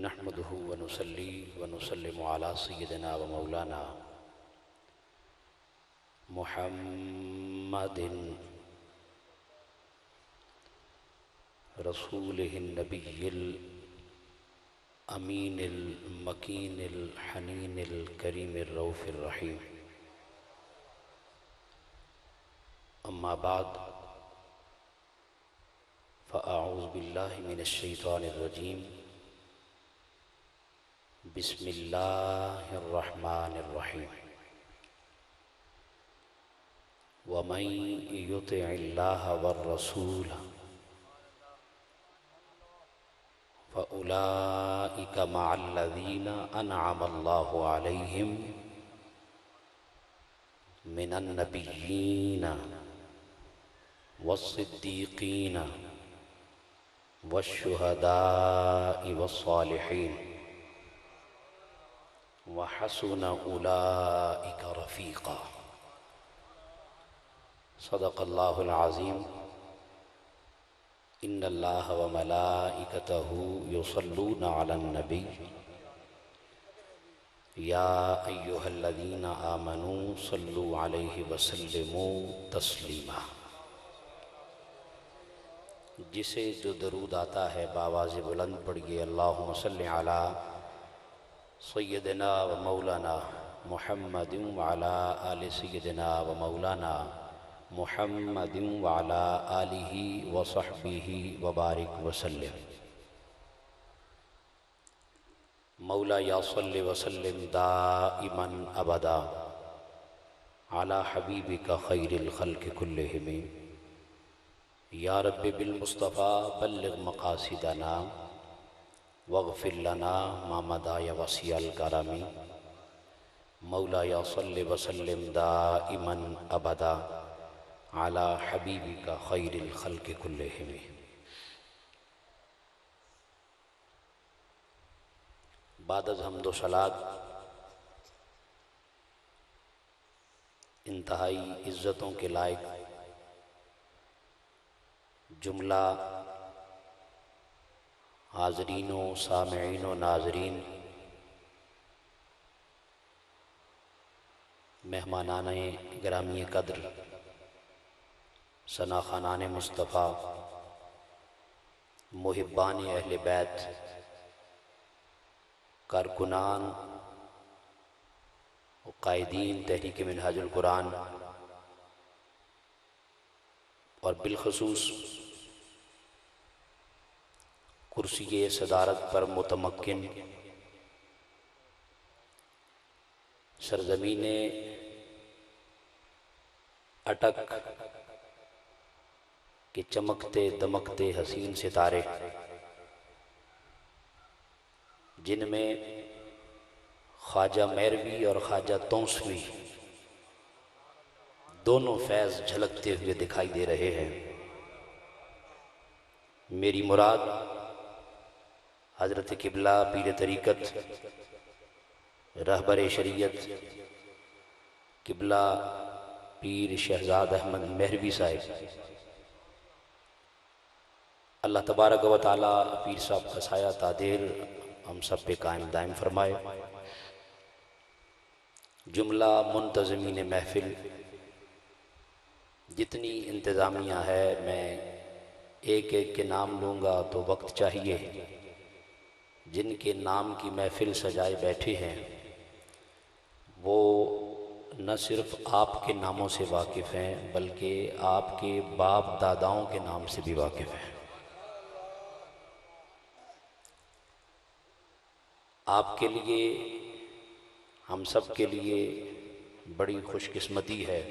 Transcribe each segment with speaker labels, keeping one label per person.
Speaker 1: नहमदुहु व नुसल्ली व नुसल्लिमु अला सय्यिदिना व मौलाना मुहम्मदिन रसूलिहिन नबिय्यिल अमीनिल मकीनिल हनीनिल करीमिर रऊफिर रहीम। अम्मा बाद फ़अऊज़ु बिल्लाहि मिनश शैतानिर रजीम। बिस्मिल्लाहिर रहमानिर रहीम। वमन युतिइल्लाह वर रसूल फ़उलाइका मअल्लज़ीना अनअमल्लाहु अलैहिम मिनन नबिय्यीना वस्सिद्दीक़ीना वश्शुहदाइ वस्सालिहीन व हसुन उलाइका रफ़ीक़ा। सदक़ल्लाहुल अज़ीम। इन्नल्लाह व मलाइकतहु युसल्लूना अलन नबी या अय्युहल्लज़ीना आमनू सल्लु अलैहि वसल्लिमू तस्लीमा। जिसे जो दरूद आता है बावाज़ बुलंद पढ़िए अल्लाहुम्मा सल्लि अला सय्यदिना व मौलाना मुहम्मदिन व अला आलि सय्यदिना व मौलाना मुहम्मदिन व अला आलिहि व सहबिहि व बारिक वसल्लिम। मौला या सल्लि वसल्लिम दाइमन अबदा अला हबीबिका खैरिल खल्क़ि कुल्लिहिम। या रब्बि बिल मुस्तफ़ा बल्लिग़ मक़ासिदना वग़फ़िर लना मा मदा या वसिअल करमी। मौला या सल्लि वसल्लिम दाइमन अबदा अला हबीबिका खैरिल खल्क़ि कुल्लिहिम। बादअज़ हम्द व सलात इंतहाई इज़्ज़तों के लायक जुमला हाज़रीनो सामिईनो नाज़रीन, मेहमानाने गिरामी कद्र, सना खानाने मुस्तफ़ा, मुहिब्बान अहले बैत, कारकुनान व कायदीन तहरीक मिनहाजुल कुरान और बिलखसूस कुर्सी सदारत पर मुतमक्किन सरज़मीने अटक के चमकते दमकते हसीन सितारे, जिनमें ख्वाजा मैरवी और ख्वाजा तौंसवी दोनों फैज़ झलकते हुए दिखाई दे रहे हैं। मेरी मुराद हज़रत क़िबला पीर तरीक़त रहबर शरीयत क़िबला पीर शहज़ाद अहमद महरवी साहिब, अल्लाह तबारक व तआला पीर साहब का साया तादेर हम सब पे कायम दायम फरमाए। जुमला मुंतज़मीन महफ़िल, जितनी इंतज़ामिया है, मैं एक एक के नाम लूँगा तो वक्त चाहिए। जिनके नाम की महफ़िल सजाए बैठे हैं वो न सिर्फ़ आपके नामों से वाकिफ़ हैं बल्कि आपके बाप दादाओं के नाम से भी वाकिफ़ हैं। आपके लिए, हम सब के लिए बड़ी खुशकिस्मती है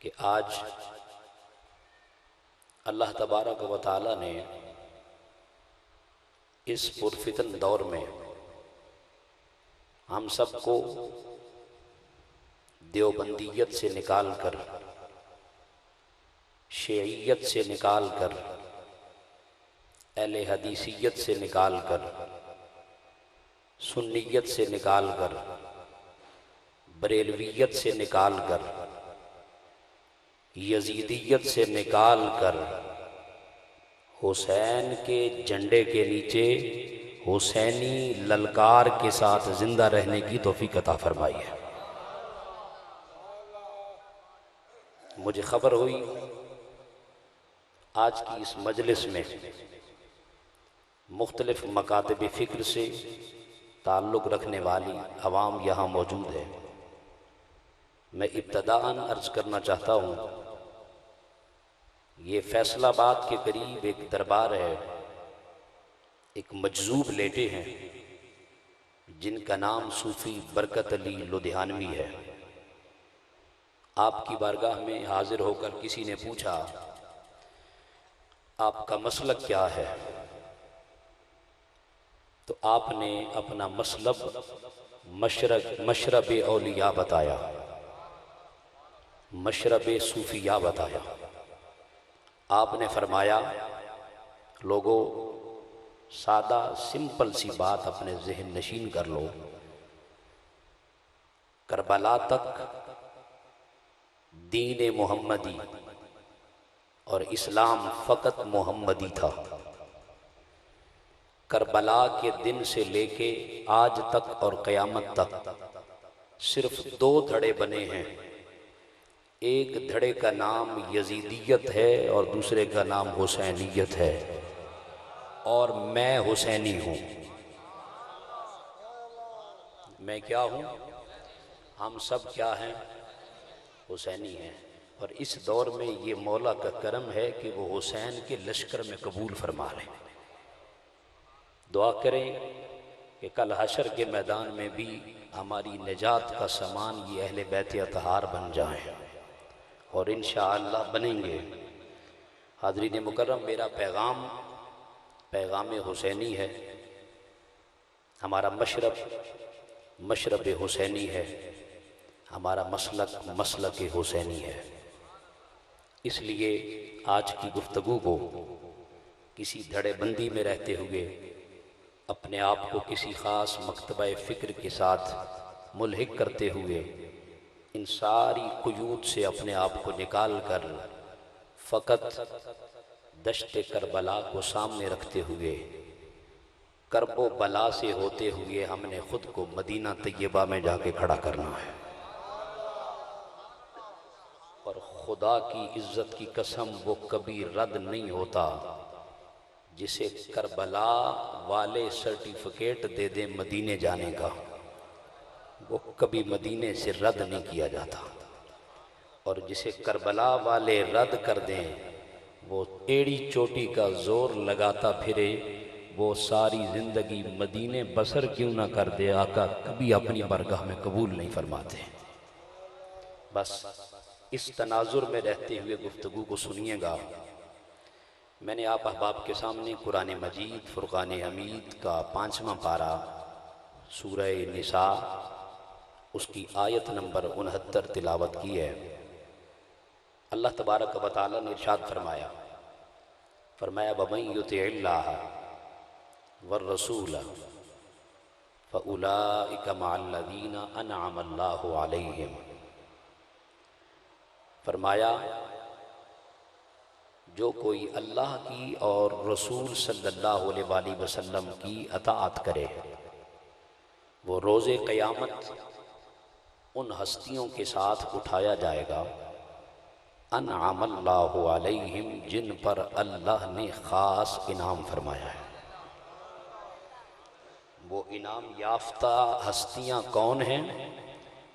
Speaker 1: कि आज अल्लाह तबारक व तआला ने इस पुरफितन दौर में हम सबको देवबंदियत से निकाल कर, शिय्यत से निकाल कर, अहले हदीसियत से निकाल कर, सुन्नियत से निकाल कर, बरेलवियत से निकाल कर, यजीदियत से निकाल कर हुसैन के झंडे के नीचे हुसैनी ललकार के साथ जिंदा रहने की तौफीक अता फरमाई है। मुझे खबर हुई आज की इस मजलिस में मुख्तलिफ मकातब फ़िक्र से ताल्लुक़ रखने वाली अवाम यहाँ मौजूद है। मैं इब्तदाअन अर्ज़ करना चाहता हूँ, ये फैसलाबाद के करीब एक दरबार है, एक मजजूब लेटे हैं जिनका नाम सूफ़ी बरकत अली लुधियानवी है। आपकी बारगाह में हाजिर होकर किसी ने पूछा, आपका मसलक क्या है? तो आपने अपना मसलब मशरब औलिया बताया, मशरब सूफिया बताया। आपने फरमाया, लोगों, सादा सिंपल सी बात अपने जहन नशीन कर लो, करबला तक दीन मोहम्मदी और इस्लाम फ़कत मोहम्मदी था। करबला के दिन से लेके आज तक और क़यामत तक सिर्फ दो धड़े बने हैं। एक धड़े का नाम यजीदियत है और दूसरे का नाम हुसैनियत है, और मैं हुसैनी हूँ। मैं क्या हूँ? हम सब क्या हैं? हुसैनी हैं। और इस दौर में ये मौला का करम है कि वो हुसैन के लश्कर में कबूल फरमा लें। दुआ करें कि कल हशर के मैदान में भी हमारी निजात का सामान ये अहले बैत अतहार बन जाएं, और इंशाअल्लाह बनेंगे। हाज़रीन मुकर्रम, मेरा पैगाम हुसैनी है। हमारा मशरब हुसैनी है। हमारा मसलक हुसैनी है। इसलिए आज की गुफ्तगू को किसी धड़ेबंदी में रहते हुए अपने आप को किसी ख़ास मकतबा फ़िक्र के साथ मुल्हिक करते हुए इन सारी क़ुयूद से अपने आप को निकाल कर फ़कत दश्ते करबला को सामने रखते हुए करबो बला से होते हुए हमने ख़ुद को मदीना तैयबा में जाके खड़ा करना है। और खुदा की इज़्ज़त की कसम, वो कभी रद्द नहीं होता जिसे करबला वाले सर्टिफिकेट दे दें मदीने जाने का, वो कभी मदीने से रद्द नहीं किया जाता। और जिसे करबला वाले रद्द कर दें, वो एड़ी चोटी का जोर लगाता फिरे, वो सारी ज़िंदगी मदीने बसर क्यों ना कर दे, आका कभी अपनी बारगाह में कबूल नहीं फरमाते। बस इस तनाजुर में रहते हुए गुफ्तगू को सुनिएगा। मैंने आप अहबाब के सामने कुरान मजीद फुरक़ान हमीद का 5वां पारा सूरह निसा उसकी आयत नंबर 69 तिलावत की है। अल्लाह तबारक व तआला ने इरशाद फरमाया वमन युतिइल्लाह वर्रसूल फउलाइका मअल्लज़ीना अनअमल्लाहु अलैहिम। फरमाया, जो कोई अल्लाह की और रसूल सल्लल्लाहु अलैहि वसल्लम की अताअत करे, वो रोज़े क़यामत उन हस्तियों के साथ उठाया जाएगा अनअमल्लाहु अलैहिम, जिन पर अल्लाह ने ख़ास इनाम फरमाया है। वो इनाम याफ्ता हस्तियाँ कौन हैं?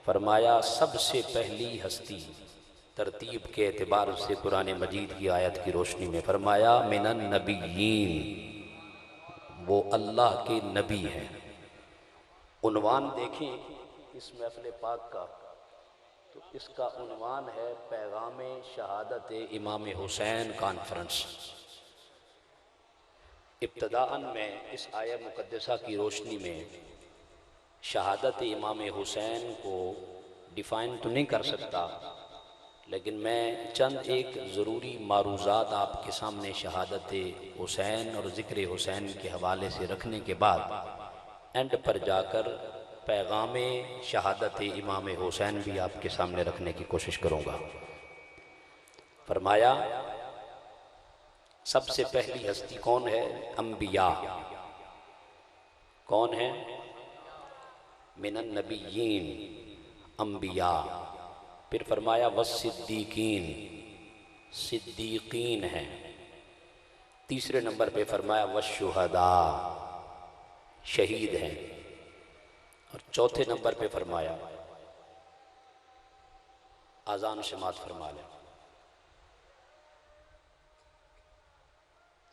Speaker 1: फरमाया, सबसे पहली हस्ती तरतीब के एतबार से कुरान मजीद की आयत की रोशनी में फरमाया मिनन नबिय्यीन, वो अल्लाह के नबी हैं। उन्वान देखें इस महफ़िल पाक का, तो इसका उन्वान है पैगाम शहादत इमाम हुसैन कॉन्फ्रेंस। इब्तदाअन में इस आयत मुक़द्दसा की रोशनी में शहादत इमाम हुसैन को डिफ़ाइन तो नहीं कर सकता, लेकिन मैं चंद एक ज़रूरी मारूज़ात आपके सामने शहादत हुसैन और ज़िक्र हुसैन के हवाले से रखने के बाद एंड पर जाकर पैगाम शहादत इमाम हुसैन भी आपके सामने रखने की कोशिश करूँगा। फरमाया, सबसे पहली हस्ती कौन है? अंबिया। कौन है? मिनन नबिय्यीन, अंबिया। फिर फरमाया वस्सिद्दीकीन, सिद्दीकीन हैं। तीसरे नंबर पे फरमाया वशुहदा, शहीद हैं। और चौथे नंबर पे फरमाया, आज़ान समात फरमा लें,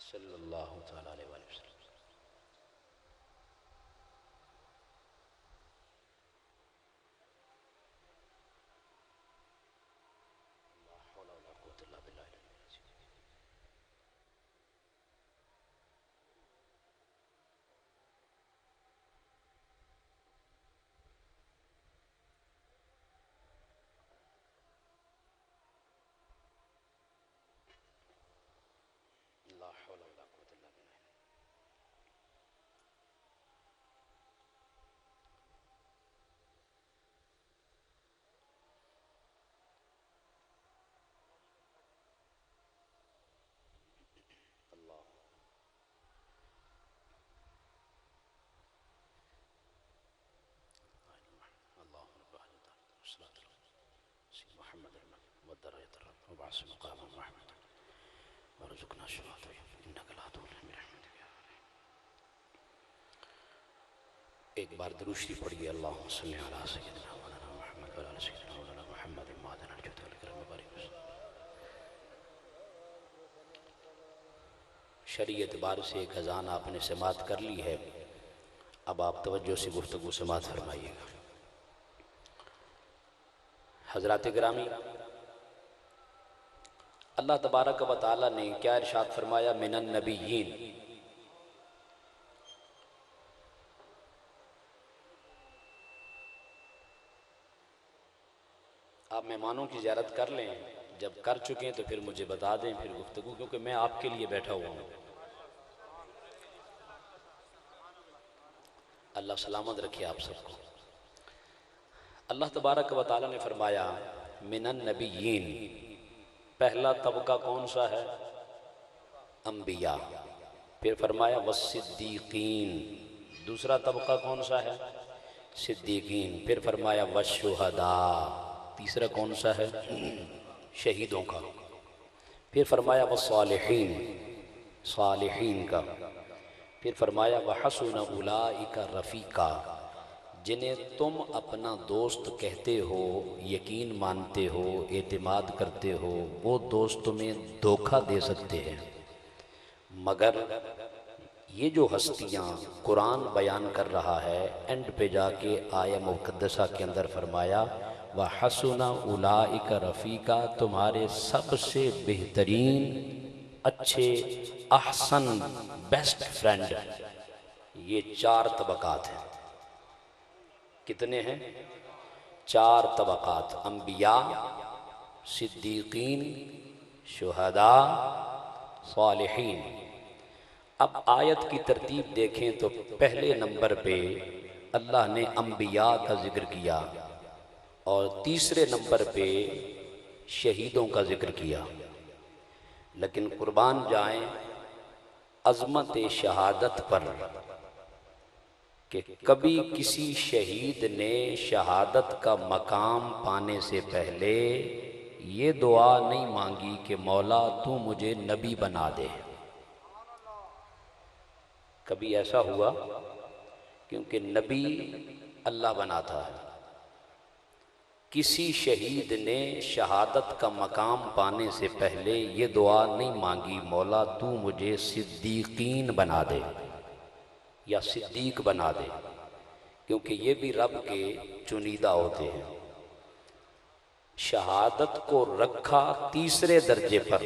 Speaker 1: सल्लल्लाहु तआला अलैहि वसल्लम। एक बार दुरूशी पढ़िए, अल्लाहुम्मा सल्ली अला सय्यिदिना मौलाना मुहम्मद व अला सय्यिदिना मौलाना मुहम्मद मादन अर्जुत वल करम बारिक। शरीयत बार से एक अज़ान आपने समात कर ली है, अब आप तवज्जो से गुफ्तगू समात फरमाइएगा। हज़रात गिरामी, अल्लाह तबारक व तआला ने क्या इरशाद फरमाया? मिनन नबिय्यीन। आप मेहमानों की ज़ियारत कर लें, जब कर चुके हैं तो फिर मुझे बता दें, फिर गुफ्तगू, क्योंकि मैं आपके लिए बैठा हुआ हूँ। अल्लाह सलामत रखे आप सबको। अल्लाह तबारक व तआला ने फरमाया मिनन नबिय्यीन, पहला तबका कौन सा है? अंबिया। फिर फरमाया वस्सिद्दीकीन, दूसरा तबका कौन सा है? सिद्दीकीन। फिर फरमाया वशुहदा, तीसरा कौन सा है? शहीदों का। फिर फरमाया वस्सालिहीन, सालिहीन का। फिर फरमाया वहसुन उलाइका रफ़ीका, जिन्हें तुम अपना दोस्त कहते हो, यकीन मानते हो, एतमाद करते हो, वो दोस्त तुम्हें धोखा दे सकते हैं। मगर ये जो हस्तियाँ कुरान बयान कर रहा है, एंड पे जाके आया मुक़द्दसा के अंदर फरमाया वहसुन उलाइका रफ़ीका, तुम्हारे सबसे बेहतरीन, अच्छे, अहसन, बेस्ट फ्रेंड। ये चार तबकात हैं। कितने हैं? चार तबकात, अंबिया, सिद्दीकीन, शुहदा, सालिहीन। अब आयत की तरतीब देखें तो पहले नंबर पे अल्लाह ने अंबिया का जिक्र किया और तीसरे नंबर पे शहीदों का जिक्र किया। लेकिन कुर्बान जाएं अज़मत शहादत पर कि कभी किसी शहीद ने शहादत का मकाम पाने से पहले ये दुआ नहीं मांगी कि मौला तू मुझे नबी बना दे। कभी ऐसा हुआ? क्योंकि नबी अल्लाह बनाता है। किसी शहीद ने शहादत का मकाम पाने से पहले ये दुआ नहीं मांगी मौला तू मुझे सिद्दीकीन बना दे या सिद्दीक बना दे, क्योंकि ये भी रब के चुनीदा होते हैं। शहादत को रखा तीसरे दर्जे पर,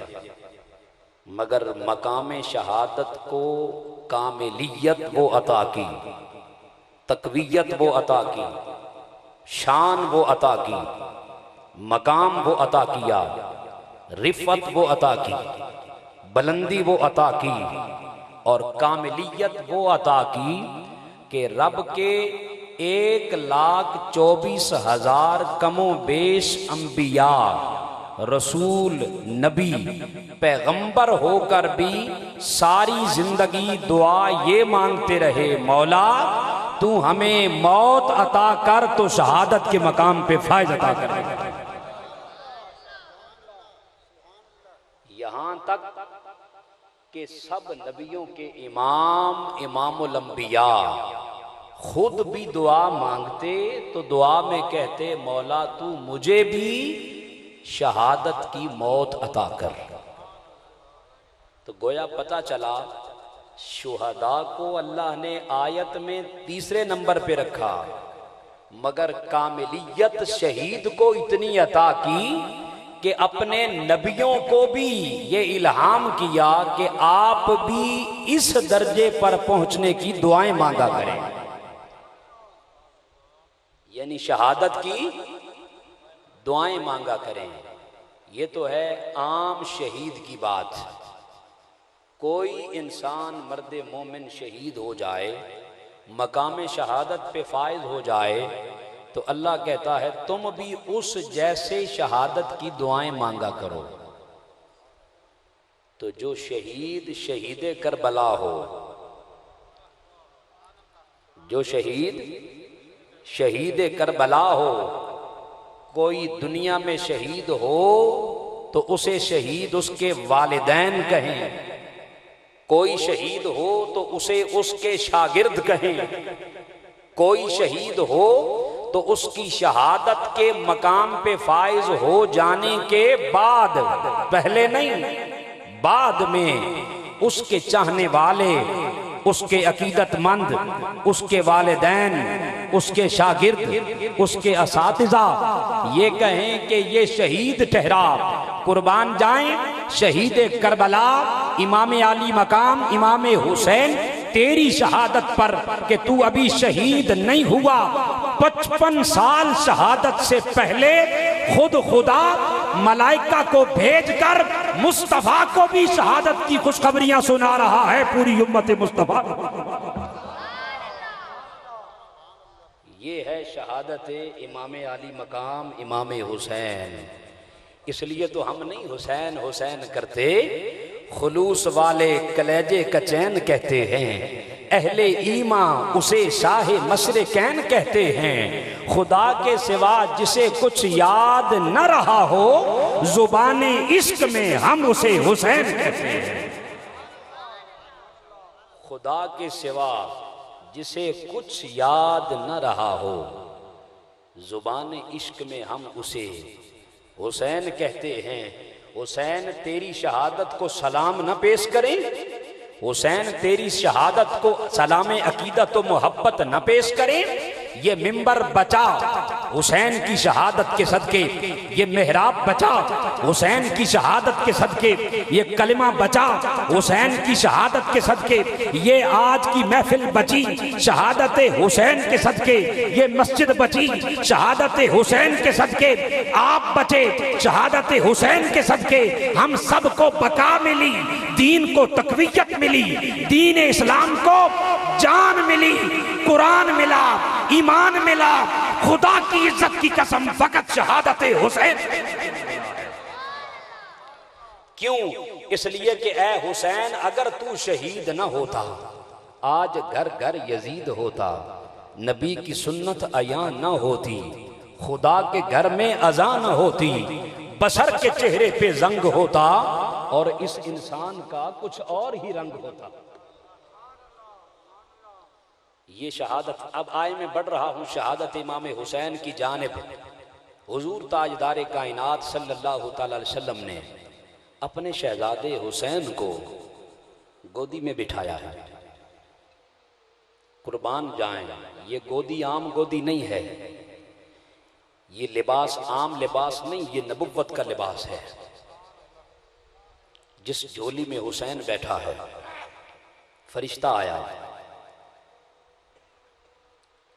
Speaker 1: मगर मकाम शहादत को कामिलियत वो अता की, तकवीयत वो अता की, शान वो अता की, मकाम वो अता किया, रिफत वो अता की, बुलंदी वो अता की और कामिलियत वो अता की कि रब के 1,24,000 कमो बेश अंबिया रसूल, नबी, पैगंबर होकर भी सारी जिंदगी दुआ ये मांगते रहे, मौला तू हमें मौत अता कर तो शहादत के मकाम पे फायज अता कर। यहां तक कि सब नबियों के इमाम, इमामुल अंबिया खुद भी दुआ मांगते तो दुआ में कहते, मौला तू मुझे भी शहादत की मौत अता कर। तो गोया पता चला शुहदा को अल्लाह ने आयत में तीसरे नंबर पे रखा, मगर कामिलियत शहीद को इतनी अता की कि अपने नबियों को भी ये इल्हाम किया कि आप भी इस दर्जे पर पहुंचने की दुआएं मांगा करें, यानी शहादत की दुआएं मांगा करें। ये तो है आम शहीद की बात। कोई इंसान मर्द मोमिन शहीद हो जाए, मकाम शहादत पे फायज हो जाए, तो अल्लाह कहता है तुम भी उस जैसे शहादत की दुआएं मांगा करो। तो जो शहीद शहीद करबला हो, जो शहीद शहीद करबला हो, कोई दुनिया में शहीद हो तो उसे शहीद उसके वालिदैन कहें, कोई शहीद हो तो उसे उसके शागिर्द कहें, कोई शहीद हो तो उसकी शहादत के मकाम पे फाइज हो जाने के बाद, पहले नहीं बाद में उसके चाहने वाले, उसके अकीदतमंद, उसके वालिदैन, उसके शागिर्द, उसके असातिज़ा ये कहें कि ये शहीद ठहरा, कुर्बान जाएं शहीद करबला, इमाम आली मकाम इमाम हुसैन तेरी शहादत पर कि तू अभी शहीद नहीं हुआ, 55 साल शहादत से पहले खुद खुदा मलाइका को भेजकर मुस्तफा को भी शहादत की खुशखबरियां सुना रहा है पूरी उम्मत मुस्तफा। ये है शहादत इमाम आली मकाम इमाम हुसैन। इसलिए तो हम नहीं हुसैन हुसैन करते, खुलूस वाले कलेजे कचैन कहते हैं, अहले ईमा उसे शाह मशरिकैन कहते हैं। खुदा के सिवा जिसे कुछ याद न रहा हो, जुबाने इश्क में हम उसे हुसैन कहते हैं। खुदा के सिवा जिसे कुछ याद न रहा हो, जुबान इश्क में हम उसे हुसैन कहते हैं। हुसैन तेरी शहादत को सलाम न पेश करें, हुसैन तेरी शहादत को सलाम अकीदत व मोहब्बत न पेश करें। ये मिंबर बचा हुसैन की शहादत के सदके, ये मेहराब बचा हुसैन की शहादत के सदके, ये कलिमा बचा हुसैन की शहादत के सदके, ये आज की महफिल बची शहादत हुसैन के सदके, ये मस्जिद बची शहादत हुसैन के सदके, आप बचे शहादत हुसैन के सदके। हम सबको बका मिली, दीन को तकवीयत मिली, दीन इस्लाम को जान मिली, कुरान मिला, ईमान मिला, खुदा की इज्जत की कसम फकत शहादत हुसैन। क्यों? इसलिए कि ए हुसैन अगर तू शहीद न होता, आज घर घर यजीद होता, नबी की सुन्नत अया न होती, खुदा के घर में अज़ा न होती, बशर के चेहरे पे जंग होता और इस इंसान का कुछ और ही रंग होता। ये शहादत, अब आए मैं बढ़ रहा हूँ शहादत इमाम हुसैन की जानिब। हुजूर ताजदार कायनात सल्लल्लाहु अलैहि वसल्लम ने अपने शहजादे हुसैन को गोदी में बिठाया है। कुर्बान जाएं, ये गोदी आम गोदी नहीं है, ये लिबास आम लिबास नहीं, ये नबुव्वत का लिबास है। जिस झोली में हुसैन बैठा है, फरिश्ता आया है।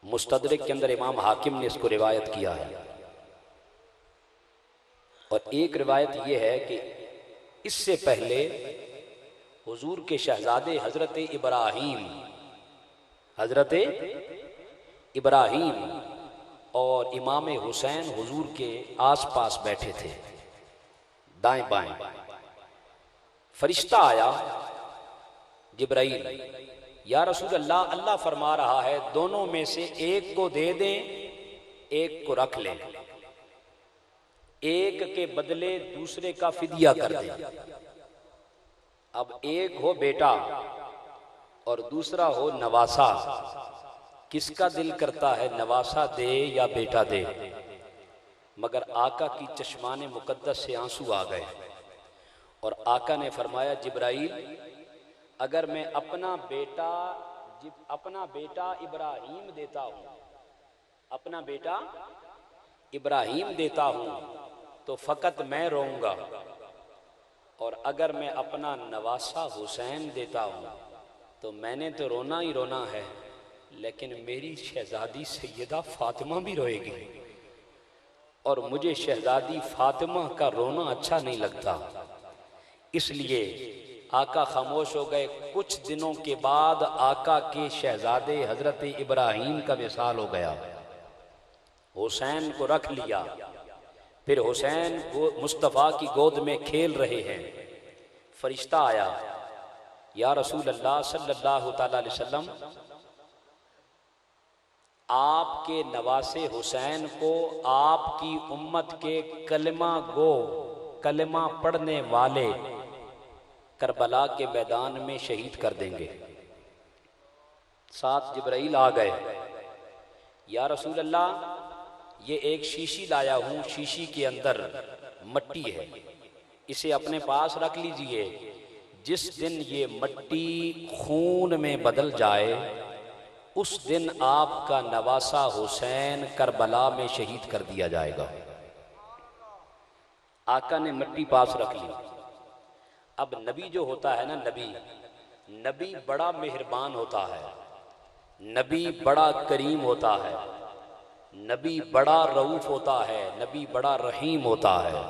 Speaker 1: मुस्तदरिक के अंदर इमाम हाकिम ने इसको रिवायत किया है। और एक रिवायत यह है कि इससे पहले हुजूर के शहजादे हजरत इब्राहीम और इमाम हुसैन हुजूर के आसपास बैठे थे। दाएं बाएं। फरिश्ता आया जिब्राइल, या रसूल अल्लाह, अल्लाह फरमा रहा है दोनों में से एक को दे दें, एक को रख लें, एक के बदले दूसरे का फिदिया कर दें। अब एक हो बेटा और दूसरा हो नवासा, किसका दिल करता है नवासा दे या बेटा दे? मगर आका की चश्माने मुकद्दस से आंसू आ गए और आका ने फरमाया, जिब्राइल, अगर मैं अपना बेटा इब्राहीम देता हूँ, अपना बेटा इब्राहीम देता हूँ तो फ़कत मैं रोऊंगा, और अगर मैं अपना नवासा हुसैन देता हूँ तो मैंने तो रोना ही रोना है, लेकिन मेरी शहजादी सैयदा फातिमा भी रोएगी, और मुझे शहजादी फातिमा का रोना अच्छा नहीं लगता। इसलिए आका खामोश हो गए। कुछ दिनों के बाद आका के शहजादे हजरत इब्राहीम का विसाल हो गया। हुसैन को रख लिया, फिर हुसैन मुस्तफ़ा की गोद में खेल रहे हैं। फरिश्ता आया, या रसूल अल्लाह सल्लल्लाहु अलैहि वसल्लम, आपके नवासे हुसैन को आपकी उम्मत के कलमा पढ़ने वाले करबला के मैदान में शहीद कर देंगे। साथ जिब्राइल आ गए, या रसूल अल्लाह, ये एक शीशी लाया हूँ, शीशी के अंदर मट्टी है, इसे अपने पास रख लीजिए। जिस दिन ये मट्टी खून में बदल जाए उस दिन आपका नवासा हुसैन करबला में शहीद कर दिया जाएगा। आका ने मट्टी पास रख ली। अब नबी जो होता है ना, नबी बड़ा मेहरबान होता है, नबी बड़ा करीम होता है, नबी बड़ा रऊफ होता है, नबी बड़ा रहीम होता है।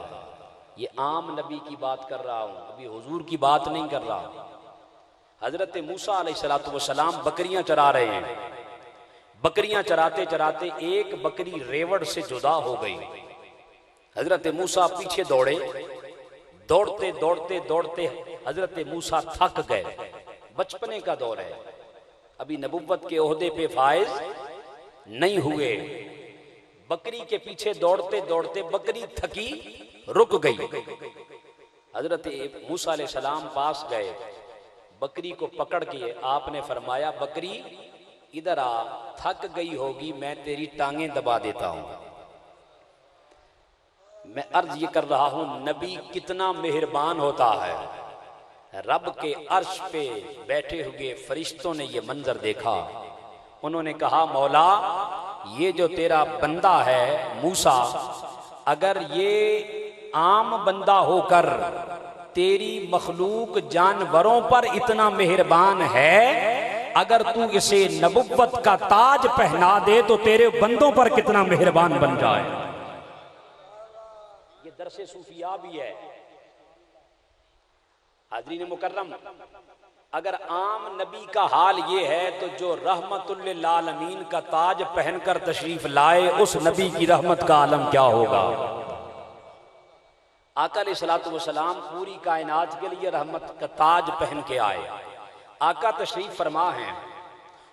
Speaker 1: ये आम नबी की बात कर रहा हूँ, अभी हुजूर की बात नहीं कर रहा। हजरत मूसा अलैहिस्सलातु वस्सलाम बकरियां चरा रहे हैं। बकरियां चराते चराते एक बकरी रेवड़ से जुदा हो गई। हजरत मूसा पीछे दौड़े, दौड़ते दौड़ते दौड़ते हजरत मूसा थक गए। बचपने का दौर है, अभी नबुव्वत के ओहदे पे फाइज नहीं हुए। बकरी के पीछे दौड़ते दौड़ते बकरी थकी, रुक गई। हजरत मूसा अलैहिस्सलाम पास गए, बकरी को पकड़ के आपने फरमाया, बकरी इधर आ, थक गई होगी, मैं तेरी टांगें दबा देता हूं। मैं अर्ज ये कर रहा हूं, नबी कितना मेहरबान होता है। रब के अर्श पे बैठे हुए फरिश्तों ने ये मंजर देखा। उन्होंने कहा, मौला, ये जो तेरा बंदा है मूसा, अगर ये आम बंदा होकर तेरी मखलूक जानवरों पर इतना मेहरबान है, अगर तू इसे नबुव्वत का ताज पहना दे तो तेरे बंदों पर कितना मेहरबान बन जाए। ये दरसे सूफिया भी है। हाज़रीन मुकर्रम, अगर आम नबी का हाल ये है तो जो रहमतुल लिल आलमीन का ताज पहनकर तशरीफ लाए, उस नबी की रहमत का आलम क्या होगा। आका अलैहिस्सलातु वस्सलाम पूरी कायनात के लिए रहमत का ताज पहन के आए। आका तशरीफ फरमा है,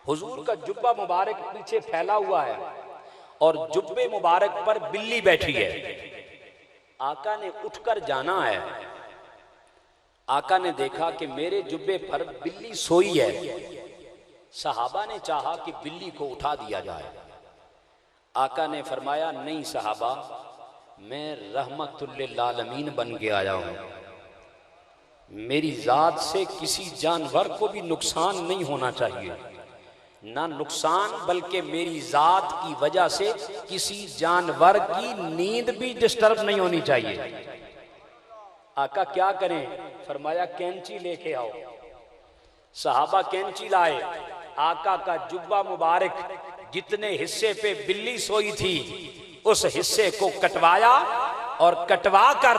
Speaker 1: हुजूर का जुब्बा मुबारक पीछे फैला हुआ है और जुब्बे मुबारक पर बिल्ली बैठी है। आका ने उठकर जाना है। आका ने देखा कि मेरे जुब्बे पर बिल्ली सोई है। सहाबा ने चाहा कि बिल्ली को उठा दिया जाए। आका ने फरमाया, नहीं सहाबा, मैं रहमतुल लिल आलमीन बन के आया हूं। मेरी जात से किसी जानवर को भी नुकसान नहीं होना चाहिए, ना नुकसान बल्कि मेरी जात की वजह से किसी जानवर की नींद भी डिस्टर्ब नहीं होनी चाहिए। आका क्या करें? फरमाया, कैंची लेके आओ। सहाबा कैंची लाए। आका का जुब्बा मुबारक जितने हिस्से पे बिल्ली सोई थी उस हिस्से को कटवाया और कटवा कर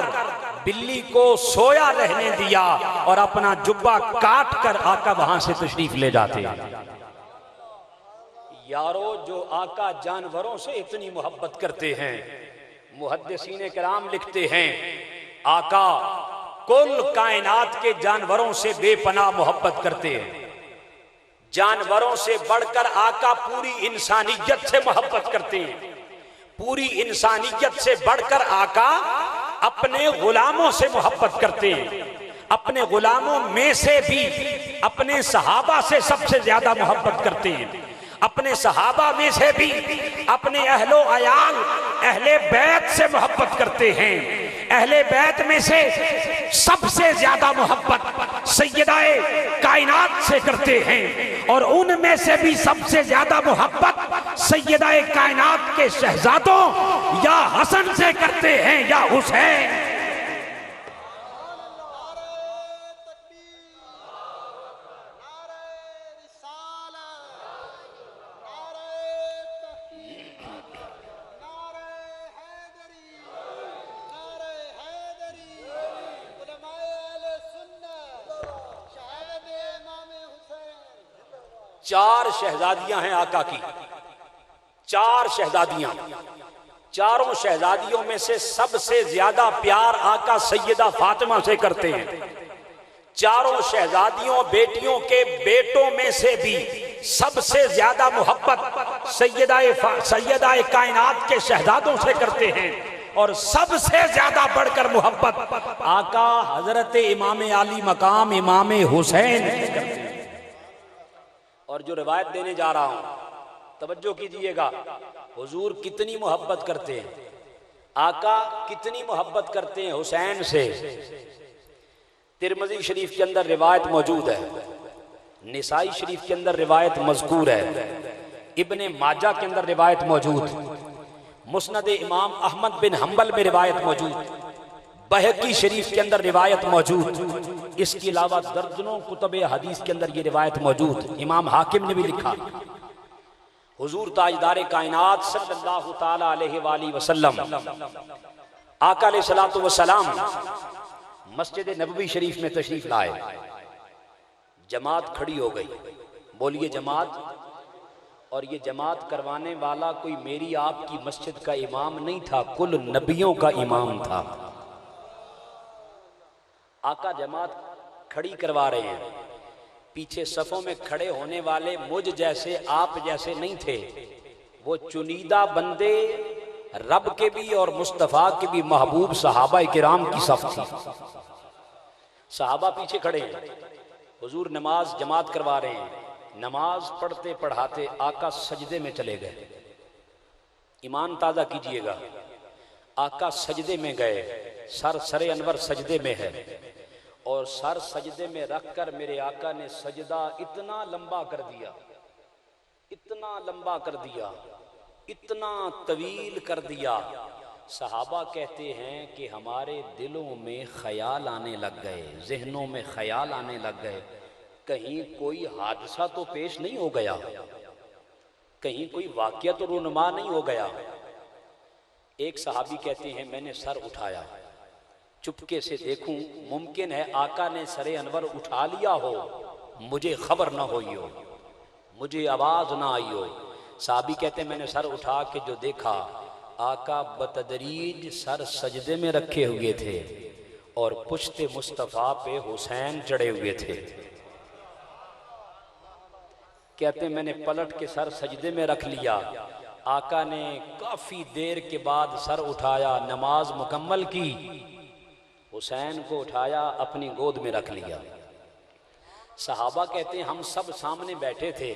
Speaker 1: बिल्ली को सोया रहने दिया और अपना जुब्बा काट कर आका वहां से तशरीफ ले जाते। यारो, जो आका जानवरों से इतनी मोहब्बत करते हैं, मुहद्दिसीन किराम लिखते हैं, आका कुल कायनात के जानवरों से बेपनाह मोहब्बत करते हैं। जानवरों से बढ़कर आका पूरी इंसानियत से मोहब्बत करते हैं। पूरी इंसानियत से बढ़कर आका अपने गुलामों से मोहब्बत करते हैं। अपने गुलामों में से भी अपने सहाबा से सबसे ज्यादा मोहब्बत करते हैं। अपने सहाबा में से भी अपने अहलो अयाल अहले बैत से मोहब्बत करते हैं। अहले बैत में से सबसे ज्यादा मोहब्बत सैयदाए कायनात से करते हैं और उनमें से भी सबसे ज्यादा मोहब्बत सैयदाए कायनात के शहजादों या हसन से करते हैं या हुसैन। चार शहजादियां हैं आका की, चार शहजादियां। चारों शहजादियों में से सबसे ज्यादा प्यार आका सैयदा फातिमा से करते हैं। चारों शहजादियों बेटियों के बेटों में से भी सबसे ज्यादा मोहब्बत सैयदाए कायनात के शहजादों से करते हैं और सबसे ज्यादा बढ़कर मोहब्बत आका हजरत इमाम आली मकाम इमाम हुसैन से करते हैं। और जो रिवायत देने जा रहा हूं तवज्जो कीजिएगा, हुजूर कितनी मोहब्बत करते हैं, आका कितनी मोहब्बत करते हैं हुसैन से। तिरमिज़ी शरीफ के अंदर रिवायत मौजूद है, निसाई शरीफ के अंदर रिवायत मज़कूर है, इब्ने माजा के अंदर रिवायत मौजूद, मुस्नद इमाम अहमद बिन हम्बल में रिवायत मौजूद, बहकी शरीफ के अंदर रिवायत मौजूद। इसके अलावा दर्जनों कुतुब हदीस के अंदर ये रिवायत मौजूद। इमाम हाकिम ने भी लिखा, हुजूर ताजदार कायनात सल्लल्लाहु ताला अलैहि वसल्लम आका अलैहिस्सलातु वस्सलाम मस्जिद नबवी शरीफ में तशरीफ लाए। जमात खड़ी हो गई, बोलिए जमात। और ये जमात करवाने वाला कोई मेरी आपकी मस्जिद का इमाम नहीं था, कुल नबियों का इमाम था। आका जमात खड़ी करवा रहे हैं। पीछे सफों में खड़े होने वाले मुझ जैसे आप जैसे नहीं थे, वो चुनीदा बंदे रब के भी और मुस्तफ़ा के भी महबूब सहाबा किराम की सफ थी। सहाबा पीछे खड़े हैं, हुजूर नमाज जमात करवा रहे हैं। नमाज पढ़ते पढ़ाते आका सजदे में चले गए। ईमान ताज़ा कीजिएगा, आका सजदे में गए, सरे अनवर सजदे में है और सर सजदे में रखकर मेरे आका ने सजदा इतना लंबा कर दिया, इतना लंबा कर दिया, इतना तवील कर दिया। सहाबा कहते हैं कि हमारे दिलों में ख्याल आने लग गए, जहनों में ख्याल आने लग गए, कहीं कोई हादसा तो पेश नहीं हो गया, कहीं कोई वाकया तो रूनुमा नहीं हो गया। एक सहाबी कहते हैं मैंने सर उठाया, चुपके से देखूं, मुमकिन है आका ने सरे अनवर उठा लिया हो, मुझे खबर ना हुई हो, मुझे आवाज ना आई हो। साहबी कहते हैं मैंने सर उठा के जो देखा, आका बतदरीज सर सजदे में रखे हुए थे और पुश्ते मुस्तफ़ा पे हुसैन चढ़े हुए थे। कहते हैं मैंने पलट के सर सजदे में रख लिया। आका ने काफी देर के बाद सर उठाया, नमाज मुकम्मल की, हुसैन को उठाया, अपनी गोद में रख लिया। सहाबा कहते हैं हम सब सामने बैठे थे,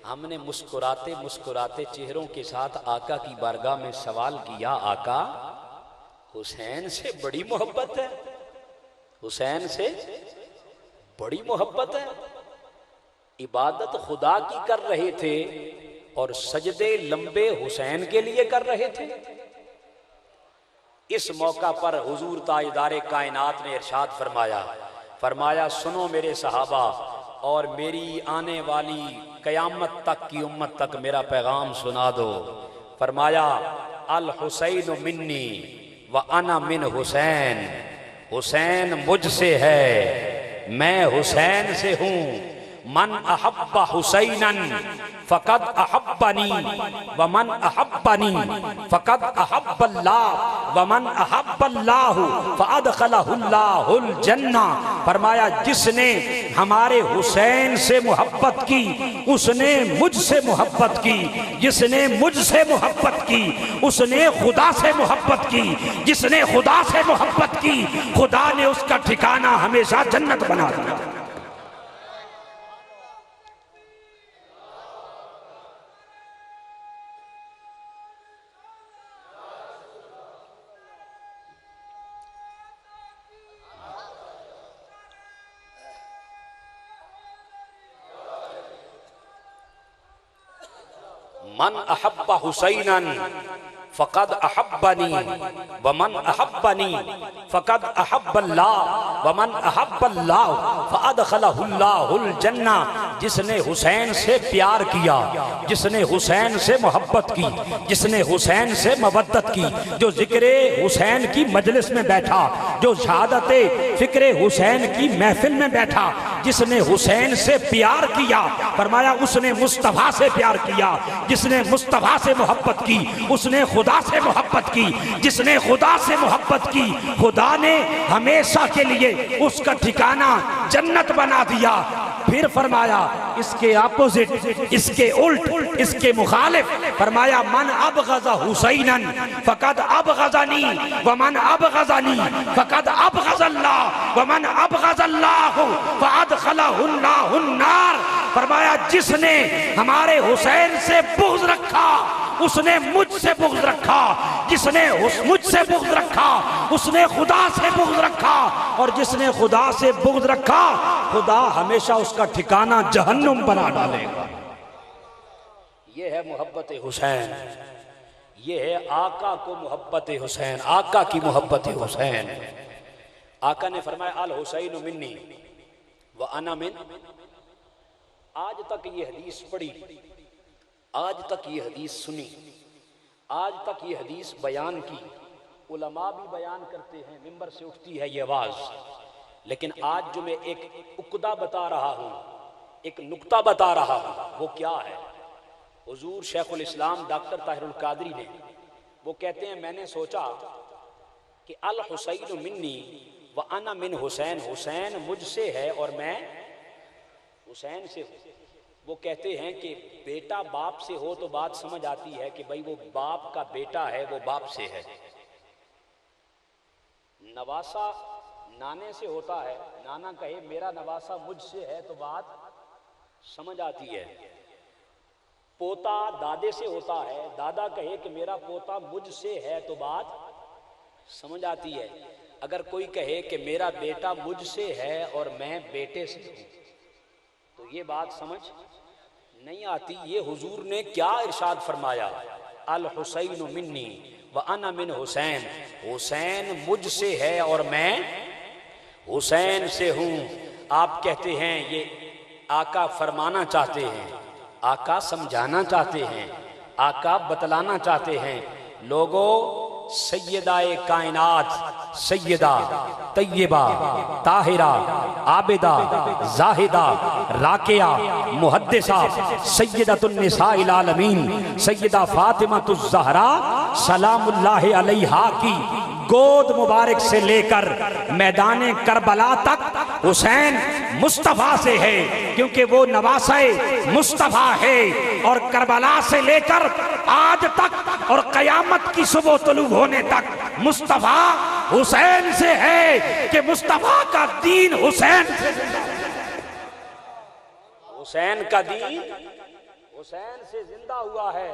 Speaker 1: हमने मुस्कुराते मुस्कुराते चेहरों के साथ आका की बारगाह में सवाल किया, आका हुसैन से बड़ी मोहब्बत है, हुसैन से बड़ी मोहब्बत है। इबादत खुदा की कर रहे थे और सजदे लंबे हुसैन के लिए कर रहे थे। इस मौका पर हुजूर ताजदारे कायनात ने इरशाद फरमाया सुनो मेरे सहाबा और मेरी आने वाली कयामत तक की उम्मत तक मेरा पैगाम सुना दो। फरमाया अल हुसैन मिन्नी व अना मिन हुसैन, हुसैन मुझसे है, मैं हुसैन से हूँ। मन अहब्बा हुसैनन फ़क़द अहब्बनी व मन अहब्बनी फ़क़द अहब्बल्लाह व मन अहब्बल्लाहु फ़अदख़लहुल्लाहुल जन्ना। फरमाया जिसने हमारे हुसैन से मोहब्बत की उसने मुझसे मोहब्बत की, जिसने मुझसे मोहब्बत की उसने खुदा से मोहब्बत की, जिसने खुदा से मोहब्बत की खुदा ने उसका ठिकाना हमेशा जन्नत बना दिया। मन अहब्बा हुसैनन फ़क़द अहब्बनी व मन अहब्बनी फ़क़द अहब्बल्लाह व मन अहब्बल्लाह फ़अदख़लहुल्लाहुल जन्ना। जिसने हुसैन से प्यार किया, जिसने हुसैन से मोहब्बत की, जिसने हुसैन से मवद्दत की, जो ज़िक्रे हुसैन की मजलिस में बैठा, जो शहादते फ़िक्रे हुसैन की महफिल में बैठा, जिसने हुसैन से प्यार किया फरमाया उसने मुस्तफ़ा से प्यार किया, जिसने मुस्तफ़ा से मोहब्बत की उसने खुदा से मोहब्बत की, जिसने खुदा से मोहब्बत की खुदा ने हमेशा के लिए उसका ठिकाना जन्नत बना दिया। फिर फरमाया इसके अपोजिट, इसके उल्ट, इसके मुखालिफ फरमाया मन अबग़ज़ा हुसैनन फ़क़द अबग़ज़नी व मन अबग़ज़नी फ़क़द अबग़ज़ल्लाह व मन अबग़ज़ल्लाहु फ़अदख़लहुल्लाहुन नार। फरमाया जिसने हमारे हुसैन से बुग़्ज़ रखा उसने मुझसे बुग़्ज़ रखा, जिसने मुझसे बुग़्ज़ रखा उसने खुदा से बुग़्ज़ रखा, और जिसने खुदा से बुग़्ज़ रखा खुदा हमेशा उसका ठिकाना जहन्नुम बना डालेगा। ये है मोहब्बत हुसैन, ये है आका को मोहब्बत हुसैन, आका की मोहब्बत हुसैन। आका ने फरमाया अल हुसैन मिन्नी व अना मिन। आज तक ये हदीस पढ़ी, आज तक ये हदीस सुनी, आज तक ये हदीस बयान की, उलमा भी बयान करते हैं, मिंबर से उठती है ये आवाज़। लेकिन आज जो मैं एक उक्दा बता रहा हूँ, एक नुक्ता बता रहा हूँ, वो क्या है? हुजूर शेखुल इस्लाम डॉक्टर ताहिरुल कादरी ने, वो कहते हैं मैंने सोचा कि अल हुसैन मिन्नी व अना मिन हुसैन, हुसैन मुझसे है और मैं हुसैन से हूँ। वो कहते हैं कि बेटा बाप से हो तो बात समझ आती है कि भाई वो बाप का बेटा है, वो बाप से है। नवासा नाने से होता है, नाना कहे मेरा नवासा मुझसे है तो बात समझ आती है। पोता दादे से होता है, दादा कहे कि मेरा पोता मुझसे है तो बात समझ आती है। अगर कोई कहे कि मेरा बेटा मुझसे है और मैं बेटे से हूँ तो ये बात समझ नहीं आती। ये हुजूर ने क्या इरशाद फरमाया, अल हुसैन मिन्नी व अना मिन हुसैन, हुसैन मुझसे है और मैं हुसैन से हूँ। आप कहते हैं ये आका फरमाना चाहते हैं, आका समझाना चाहते हैं, आका बतलाना चाहते हैं। लोगों सैयदाए कायनात, सैयदा तैयबा ताहिरा आबिदा जाहिदा राकिया मुहद्दिसा सैयदतुन निसाइल आलमीन सैयदा फातिमातुज़ ज़हरा सलामुल्लाहि अलैहा की गोद मुबारक से लेकर मैदान करबला तक हुसैन मुस्तफ़ा से है, क्योंकि वो नवासे मुस्तफ़ा है। और करबला से लेकर आज तक और क़यामत की सुबह तुलू होने तक मुस्तफ़ा हुसैन से है कि मुस्तफ़ा का दीन हुसैन से, हुसैन का दीन हुसैन से जिंदा हुआ है,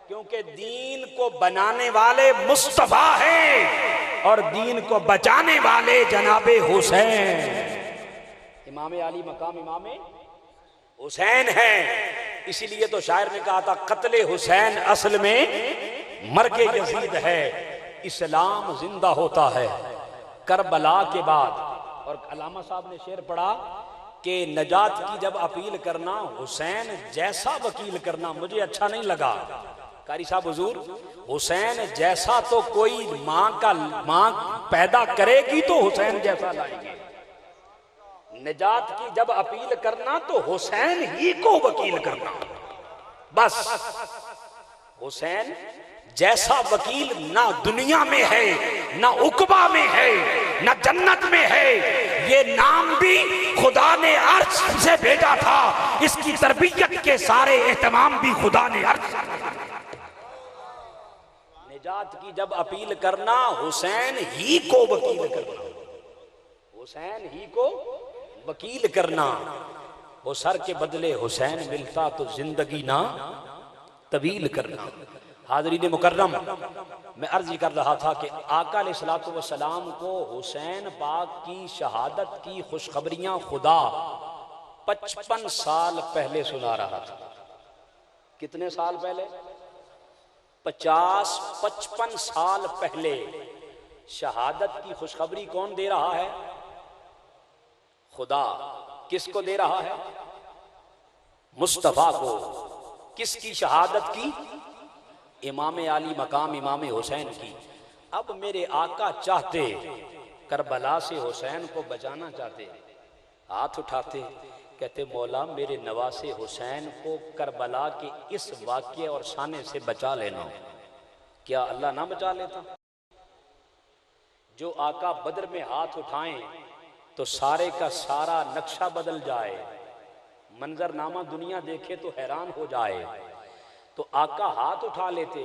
Speaker 1: क्योंकि दीन को बनाने वाले मुस्तफ़ा हैं और दीन को बचाने वाले जनाबे हुसैन, इमाम आली मकाम इमाम हुसैन है। इसीलिए तो शायर ने कहा था कत्ले हुसैन असल में मर्गे यजीद है, इस्लाम जिंदा होता है करबला के बाद। और अल्लामा साहब ने शेर पढ़ा कि नजात की जब अपील करना हुसैन जैसा वकील करना मुझे अच्छा नहीं लगा। कारी साहब हुजूर, हुसैन जैसा तो कोई माँ पैदा करेगी तो हुसैन जैसा लाएंगे, निजात की जब अपील करना तो हुसैन ही को वकील करना, बस। हुसैन जैसा वकील ना दुनिया में है, ना उकबा में है, ना जन्नत में है। ये नाम भी खुदा ने अर्श से भेजा था, इसकी तरबियत के सारे एहतमाम भी खुदा ने अर्श। निजात की जब अपील करना हुसैन ही को वकील करना, हुसैन ही को वकील करना। वो सर के बदले हुसैन मिलता तो जिंदगी ना तवील करना। हाज़रीन मुकर्रम, मैं अर्ज कर रहा था कि आका अलैहिस्सलातु वस्सलाम को हुसैन पाक की शहादत की खुशखबरियां खुदा 55 साल पहले सुना रहा था। कितने साल पहले? 55 साल पहले शहादत की खुशखबरी कौन दे रहा है? खुदा। किसको दे रहा है? मुस्तफा को। किसकी शहादत की? इमाम आली मकाम इमाम हुसैन की। अब मेरे आका चाहते, करबला से हुसैन को बचाना चाहते, हाथ उठाते, कहते मौला मेरे नवासे हुसैन को करबला के इस वाक़ये और शाने से बचा लेना। क्या अल्लाह ना बचा लेता? जो आका बदर में हाथ उठाएं तो सारे का सारा नक्शा बदल जाए, मंजरनामा दुनिया देखे तो हैरान हो जाए। तो आका हाथ उठा लेते,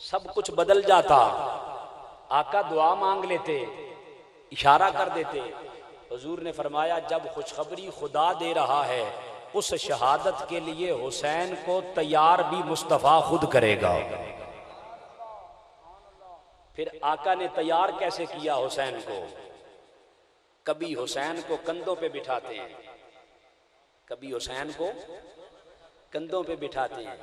Speaker 1: सब कुछ बदल जाता। आका दुआ मांग लेते, इशारा कर देते। हुजूर ने फरमाया जब खुशखबरी खुदा दे रहा है, उस शहादत के लिए हुसैन को तैयार भी मुस्तफ़ा खुद करेगा। फिर आका ने तैयार कैसे किया हुसैन को? कभी हुसैन को कंधों पे बिठाते हैं, कभी हुसैन को कंधों पे बिठाते हैं।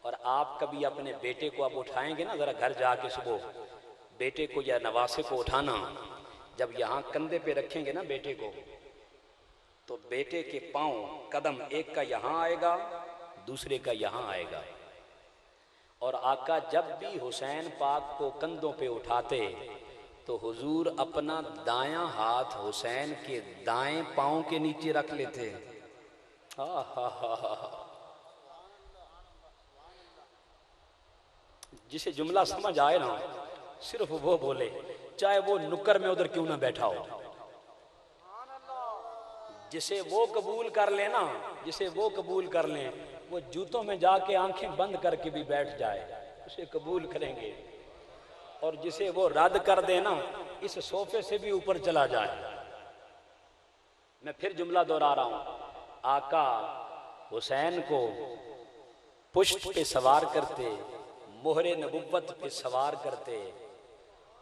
Speaker 1: और आप कभी अपने बेटे को आप उठाएंगे ना, जरा घर जाके सुबह बेटे को या नवासे को उठाना, जब यहाँ कंधे पे रखेंगे ना बेटे को, तो बेटे के पांव कदम एक का यहाँ आएगा, दूसरे का यहाँ आएगा। और आका जब भी हुसैन पाक को कंधों पे उठाते तो हुजूर अपना दायां हाथ हुसैन के दाएं पांव के नीचे रख लेते। जिसे जुमला समझ आए ना, सिर्फ वो बोले, चाहे वो नुक्कर में उधर क्यों ना बैठा हो। जिसे वो कबूल कर लेना, जिसे वो कबूल कर लें, वो जूतों में जाके आंखें बंद करके भी बैठ जाए, उसे कबूल करेंगे। और जिसे वो रद्द कर देना, इस सोफे से भी ऊपर चला जाए। मैं फिर जुमला दोहरा रहा हूं, आका हुसैन को पुष्ट पे सवार करते, मोहरे नबुव्वत पे सवार करते,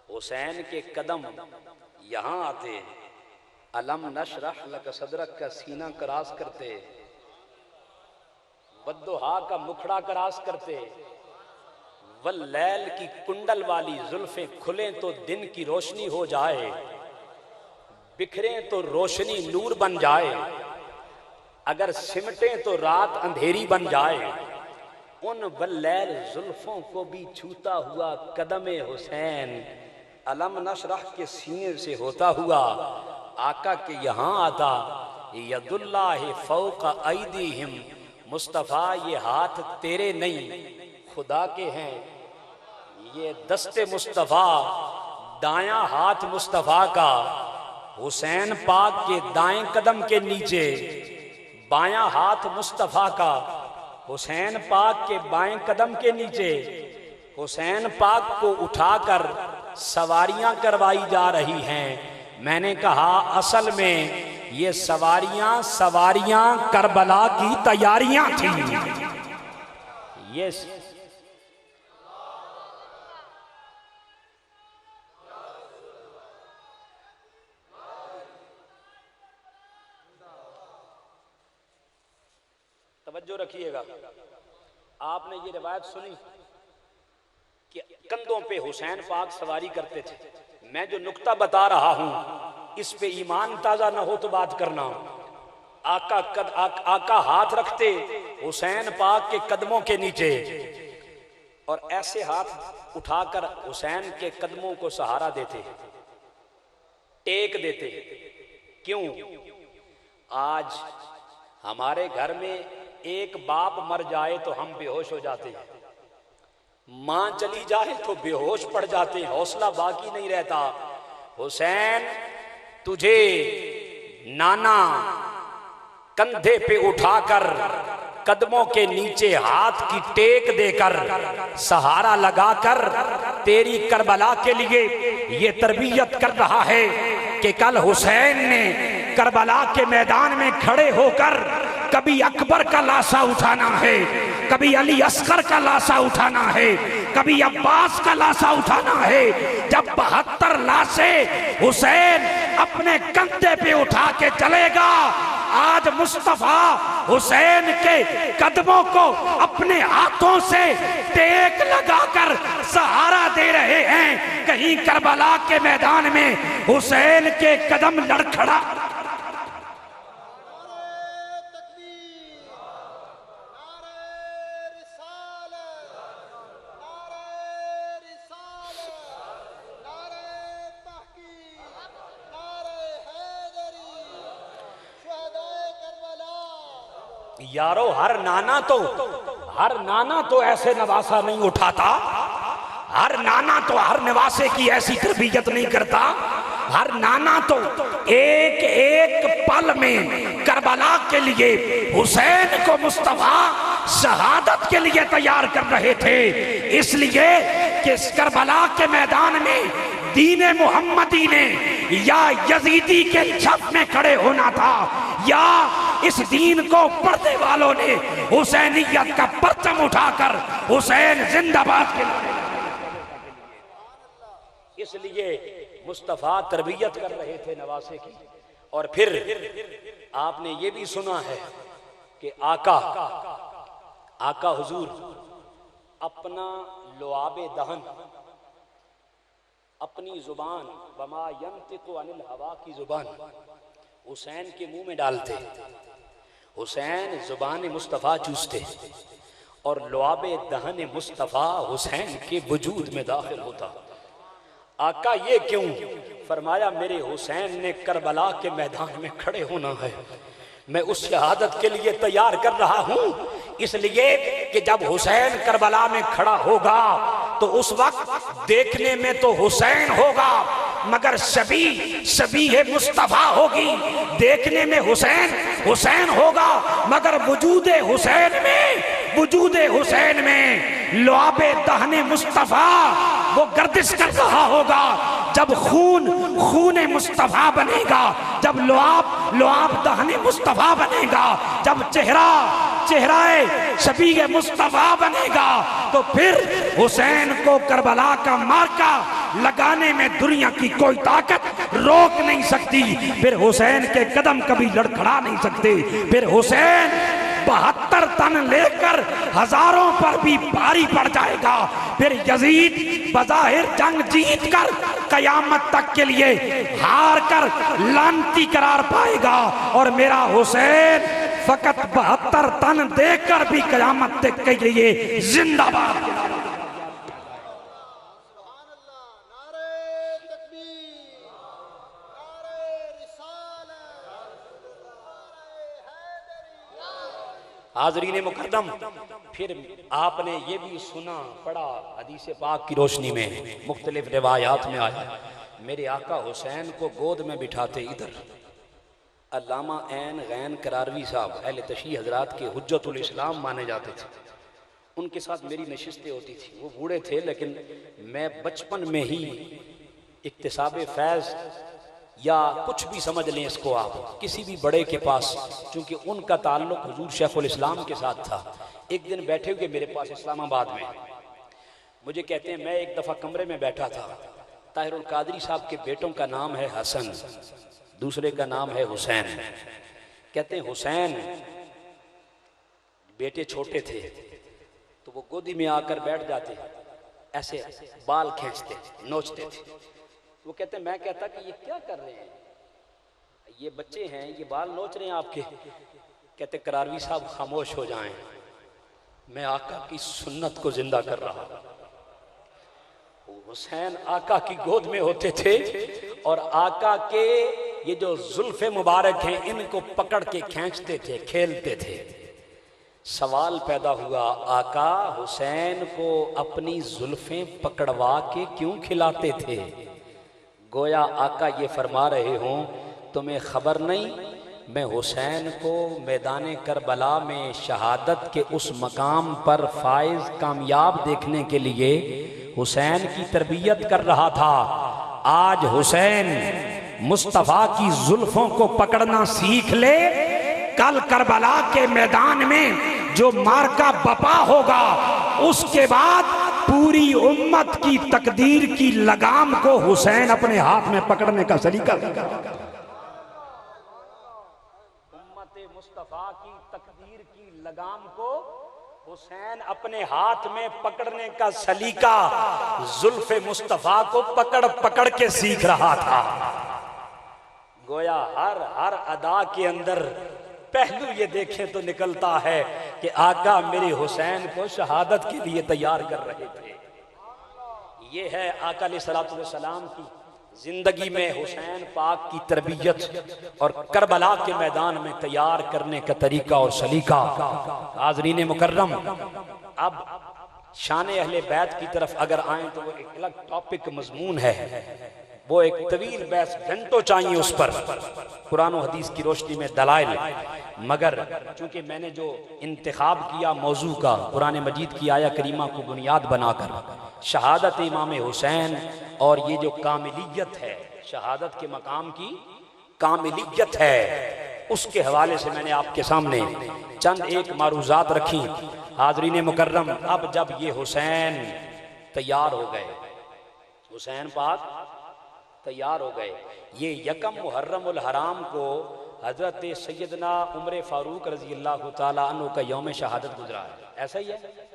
Speaker 1: हुसैन के कदम यहां आते, अलम नशरह लक सदरक का सीना क्रॉस करते, वद्दुहा का मुखड़ा क्रॉस करते, वल्लैल की कुंडल वाली जुल्फें खुले तो दिन की रोशनी हो जाए, बिखरे तो रोशनी नूर बन जाए, अगर सिमटे तो रात अंधेरी बन जाए। उन वल्लैल जुल्फों को भी छूता हुआ कदमे हुसैन अलम नशरह के सीने से होता हुआ आका के यहाँ आता। यदुल्लाह फौक ऐदीहिम, मुस्तफ़ा ये हाथ तेरे नहीं खुदा के हैं। ये दस्ते मुस्तफ़ा, दायां हाथ मुस्तफ़ा का हुसैन पाक के दाएं कदम के नीचे, बायां हाथ मुस्तफ़ा का हुसैन पाक के बाएं कदम के नीचे। हुसैन पाक को उठाकर सवारियां करवाई जा रही हैं। मैंने कहा असल में ये सवारियां करबला की तैयारियां थी। ये तवज्जो रखिएगा। आपने ये रिवायत सुनी कि कंधों पे हुसैन पाक सवारी करते थे। मैं जो नुक्ता बता रहा हूं इस पे ईमान ताजा न हो तो बात करना। आका हाथ रखते हुसैन पाक के कदमों के नीचे और ऐसे हाथ उठाकर हुसैन के कदमों को सहारा देते, टेक देते। क्यों? आज हमारे घर में एक बाप मर जाए तो हम बेहोश हो जाते हैं, मां चली जाए तो बेहोश पड़ जाते हैं, हौसला बाकी नहीं रहता। हुसैन, तुझे नाना कंधे पे उठाकर कदमों के नीचे हाथ की टेक देकर सहारा लगाकर तेरी करबला के लिए ये तरबियत कर रहा है कि कल हुसैन ने करबला के मैदान में खड़े होकर कभी अकबर का लाशा उठाना है, कभी अली अस्कर का लाशा उठाना है, कभी अब्बास का लाशा उठाना है। जब 72 लाशें हुसैन अपने कंधे पे उठा के चलेगा, आज मुस्तफा हुसैन के कदमों को अपने हाथों से टेक लगाकर सहारा दे रहे हैं। कहीं करबला के मैदान में हुसैन के कदम लड़खड़ा यारो, हर नाना तो ऐसे नवासा नहीं उठाता, हर नाना तो हर नवासे की ऐसी तरबियत नहीं करता। हर नाना तो एक एक पल में करबला के लिए हुसैन को मुस्तफा शहादत के लिए तैयार कर रहे थे, इसलिए कि करबला के मैदान में दीन मुहम्मदी ने या यजीदी के छप में खड़े होना था, या इस दीन को पढ़ने वालों ने हुसैनियत का परचम उठाकर हुसैन जिंदाबाद के लिए, इसलिए मुस्तफा तरबियत कर रहे थे नवासे की। और फिर आपने ये भी सुना है कि आका हुजूर अपना लुआबे दहन, अपनी जुबान, वमा यंतिकु अनिल हवा की जुबान हुसैन के मुंह में डालते। हुसैन जुबान मुस्तफ़ा चूसते और लुआबे दहन मुस्तफ़ा हुसैन के वजूद में दाखिल होता। आका ये क्यों? फरमाया, मेरे हुसैन ने करबला के मैदान में खड़े होना है, मैं उस शहादत के लिए तैयार कर रहा हूं, इसलिए कि जब हुसैन करबला में खड़ा होगा तो उस वक्त देखने में तो हुसैन होगा मगर शबीह मुस्तफा होगी, देखने में हुसैन होगा मगर वजूद हुसैन में लुआबे दहने मुस्तफा वो गर्दिश कर रहा होगा। जब खून मुस्तफा बनेगा, जब लुआब दहने मुस्तफा बनेगा, जब चेहराए शबीह मुस्तफा बनेगा, तो फिर हुसैन को करबला का मार्का लगाने में दुनिया की कोई ताकत रोक नहीं सकती। फिर हुसैन के कदम कभी लड़खड़ा नहीं सकते। फिर हुसैन 72 तन लेकर हजारों पर भी भारी पड़ जाएगा। फिर यजीद बज़ाहिर जंग जीत कर कयामत तक के लिए हार कर लानती करार पाएगा, और मेरा हुसैन फकत 72 तन देकर भी कयामत तक के लिए जिंदाबाद। हाज़रीन मुकद्दम, फिर आपने ये भी सुना पढ़ा हदीस पाक की रोशनी में, मुख्तलिफ रिवायात में आया, मेरे आका हुसैन को गोद में बिठाते इधर अल्लामा ऐन गैन करारवी साहब अहले तशरीह हजरात के हुज्जतुल इस्लाम माने जाते थे, उनके साथ मेरी नशिस्तें होती थी। वो बूढ़े थे लेकिन मैं बचपन में ही इक्तिसाबे फैज़ या कुछ भी समझ लें इसको आप, किसी भी बड़े के पास, क्योंकि उनका ताल्लुक हुजूर शेखुल इस्लाम के साथ था। एक दिन बैठे हुए मेरे पास इस्लामाबाद में, मुझे कहते हैं, मैं एक दफ़ा कमरे में बैठा था, ताहिरुल कादरी साहब के बेटों का नाम है हसन, दूसरे का नाम है हुसैन। कहते हैं हुसैन बेटे छोटे थे तो वो गोदी में आकर बैठ जाते, ऐसे बाल खींचते नोचते थे। वो कहते, मैं कहता कि ये क्या कर रहे हैं, ये बच्चे हैं, ये बाल नोच रहे हैं आपके। कहते करारवी साहब खामोश हो जाएं, मैं आका की सुन्नत को जिंदा कर रहा हूं। हुसैन आका की गोद में होते थे और आका के ये जो जुल्फे मुबारक हैं इनको पकड़ के खींचते थे, खेलते थे। सवाल पैदा हुआ, आका हुसैन को अपनी जुल्फें पकड़वा के क्यों खिलाते थे? गोया आका ये फरमा रहे हों, तुम्हें खबर नहीं, मैं हुसैन को मैदान करबला में शहादत के उस मकाम पर फाइज कामयाब देखने के लिए हुसैन की तरबियत कर रहा था। आज हुसैन मुस्तफ़ा की जुल्फों को पकड़ना सीख ले, कल करबला के मैदान में जो मार्का बपा होगा उसके बाद पूरी उम्मत की तकदीर की लगाम को हुसैन अपने हाथ में पकड़ने का सलीका देगा। उम्मत मुस्तफा की तकदीर की लगाम को हुसैन अपने हाथ में पकड़ने का सलीका जुल्फे मुस्तफा को पकड़ पकड़ के सीख रहा था। गोया हर हर अदा के अंदर पहलू ये देखें तो निकलता है कि आका मेरे हुसैन को शहादत के लिए तैयार कर रहे थे। ये है आका अलैहिस्सलातु वस्सलाम की जिंदगी में हुसैन पाक की तरबियत और करबला के मैदान में तैयार करने का तरीका और सलीका। हाज़रीन मुकर्रम, अब शान अहले बैत की तरफ अगर आए तो वो एक अलग टॉपिक मजमून है, वो एक तवील बहस, घंटों चाहिए उस पर, कुरान और हदीस की रोशनी में दलाइल। मगर चूंकि मैंने जो इंतखाब किया मौजू का, कुरान मजीद की आया करीमा को बुनियाद बनाकर शहादत इमाम हुसैन और ये जो कामिलियत है, शहादत के मकाम की कामिलियत है, उसके हवाले से मैंने आपके सामने चंद एक मारूजात रखी। हाज़रीन मुकर्रम, अब जब ये हुसैन तैयार हो गए, हुसैन पाक तैयार हो गए, ये यकम मुहर्रमुल हराम को हजरत सैयदना उमर फारूक रजी अल्लाह ताला अन्हु का यौम शहादत गुजरा है। ऐसा ही है।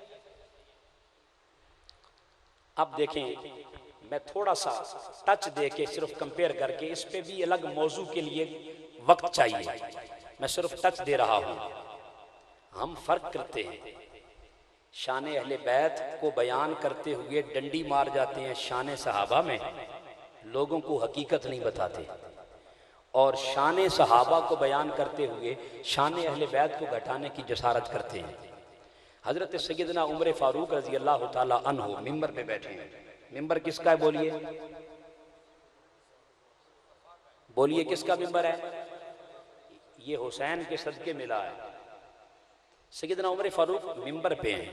Speaker 1: अब देखें, मैं थोड़ा सा टच दे के सिर्फ कंपेयर करके, इस पे भी अलग मौजू के लिए वक्त चाहिए, मैं सिर्फ टच दे रहा हूं। हम फर्क करते हैं, शान अहले बैत को बयान करते हुए डंडी मार जाते हैं शान सहाबा में, लोगों को हकीकत नहीं बताते, और शान सहाबा को बयान करते हुए शान अहले बैत को घटाने की जसारत करते हैं। हजरत सैयदना उमर फारूक रजी अल्लाह ताला अन्हु मिंबर पे बैठे हैं। मिंबर किसका है? बोलिए बोलिए, किसका मिंबर है? ये हुसैन के सदके मिला है। सैयदना उमर फारूक मिंबर पे हैं,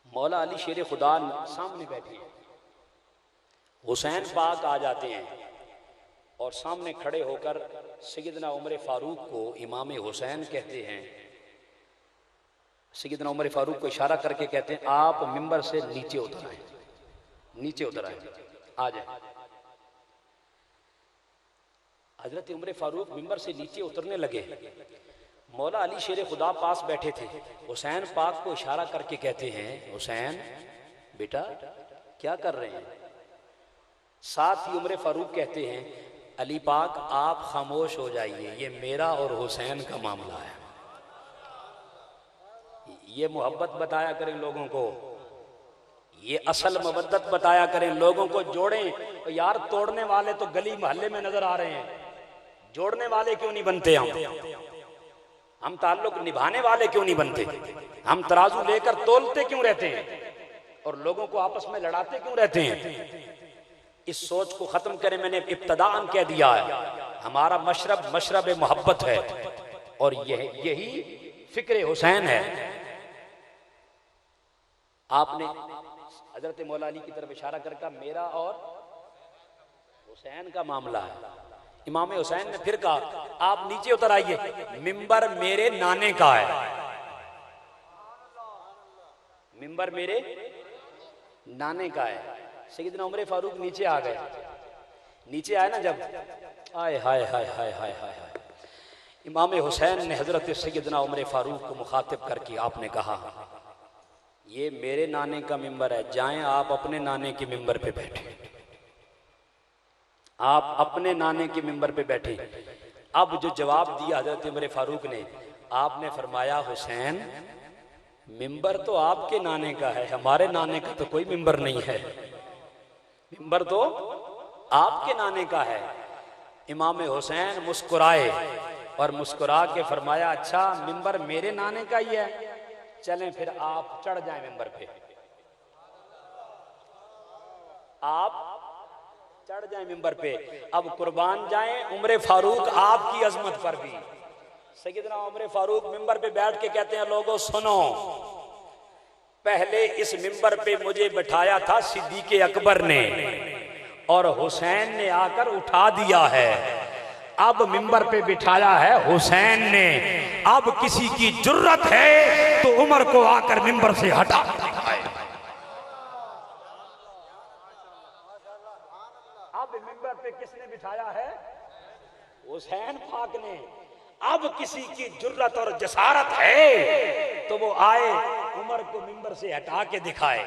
Speaker 1: मौला अली शेर खुदा सामने बैठे हैं। हुसैन पाक आ जाते हैं और सामने खड़े होकर सैयदना उमर फारूक को इमाम हुसैन कहते हैं। सैयदना उमर फारूक को इशारा करके कहते हैं, आप मिंबर से नीचे उतर आए, नीचे उतर आए, आ जाए। हजरत उमर फारूक मिंबर से नीचे उतरने लगे। मौला अली शेर खुदा पास बैठे थे। हुसैन पाक को इशारा करके कहते हैं, हुसैन बेटा क्या कर रहे हैं? साथ ही उमर फारूक कहते हैं, अली पाक आप खामोश हो जाइए, ये मेरा और हुसैन का मामला है। ये मोहब्बत बताया करें लोगों को, ये असल मवद्दत बताया करें लोगों को, जोड़ें। तो यार तोड़ने वाले तो गली मोहल्ले में नजर आ रहे हैं, जोड़ने वाले क्यों नहीं बनते? हम ताल्लुक निभाने वाले क्यों नहीं बनते? हम तराजू लेकर तोलते क्यों रहते हैं और लोगों को आपस में लड़ाते क्यों रहते हैं? इस सोच को खत्म करें। मैंने इब्तदाअन कह दिया है, हमारा मशरब मशरब मोहब्बत है और यही फिक्र हुसैन है। आपने हजरत मौला अली की तरफ इशारा करके मेरा और हुसैन का मामला है। इमाम हुसैन ने फिर कहा, आप नीचे उतर आइए, मिंबर मेरे नाने का है, मिंबर मेरे नाने का है। सैयदना उमर फारूक नीचे आ गए। नीचे आए ना जब, आए हाय हाय हाय हाय हाय, इमाम हुसैन ने हजरत सैयदना उमर फारूक को मुखातिब करके आपने कहा, ये मेरे नाने का मिंबर है, जाएं आप अपने नाने के मिंबर पे बैठे, आप अपने नाने के मिंबर पे बैठे। अब जो जवाब दिया हजरत उमर फारूक ने, आपने फरमाया, हुसैन मिंबर तो आपके नाने का है, हमारे नाने का तो कोई मिंबर नहीं है, मिंबर तो आपके नाने का है। इमाम हुसैन मुस्कुराए और मुस्कुरा के फरमाया, अच्छा मिंबर मेरे नाने का ही है, चलें फिर आप चढ़ जाएं मिंबर पे, आप चढ़ जाएं मिंबर पे। अब कुर्बान जाएं उम्र फारूक आपकी अजमत पर भी। सैयदना उम्र फारूक मिंबर पे बैठ के कहते हैं, लोगों सुनो, पहले इस मिंबर पे मुझे बिठाया था सिद्दीक़ अकबर ने और हुसैन ने आकर उठा दिया है, अब मिंबर पे बिठाया है हुसैन ने, अब किसी की जुर्रत है तो उमर को आकर मिंबर से हटा दिखाए। अब मिंबर पे किसने बिठाया है? हुसैन पाक ने। अब किसी की जुर्रत और जसारत है तो वो आए उमर को मिंबर से हटा के दिखाए।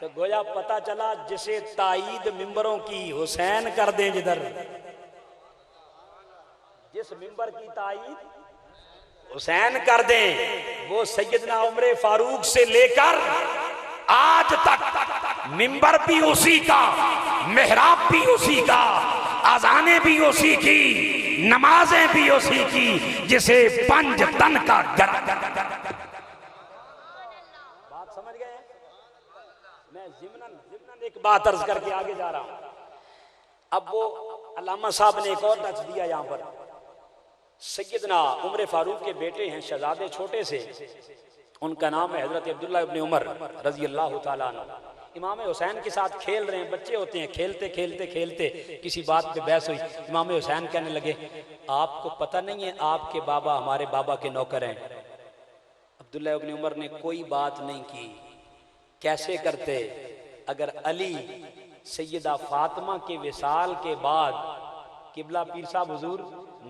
Speaker 1: तो गोया पता चला जिसे ताईद मिंबरों की हुसैन कर दें जिधर, जिस मिंबर की ताईद हुसैन कर दें, वो सैयदना उमर फारूक से लेकर आज तक मिंबर भी उसी का, मेहराब भी उसी का, अजानें भी उसी की, नमाजें भी उसी की, जिसे पंज तन का बात समझ गए? मैं जिम्नन एक बात अर्ज करके आगे जा रहा हूं। अब वो अल्लामा साहब ने एक और टच दिया यहां पर। सैयदना उमर फारूक के बेटे हैं शहजादे छोटे से, उनका नाम है हजरत अब्दुल्ला इब्न उमर रजी अल्लाह तआला अन्हु। इमाम हुसैन के साथ खेल रहे हैं, बच्चे होते हैं, खेलते खेलते खेलते किसी बात पे बहस हुई। इमाम हुसैन कहने लगे, आपको पता नहीं है आपके बाबा हमारे बाबा के नौकर हैं? अब्दुल्ला इब्न उमर ने कोई बात नहीं की। कैसे करते? अगर अली सैयदा फातिमा के विसाल के बाद किबला पीर साहब हुजूर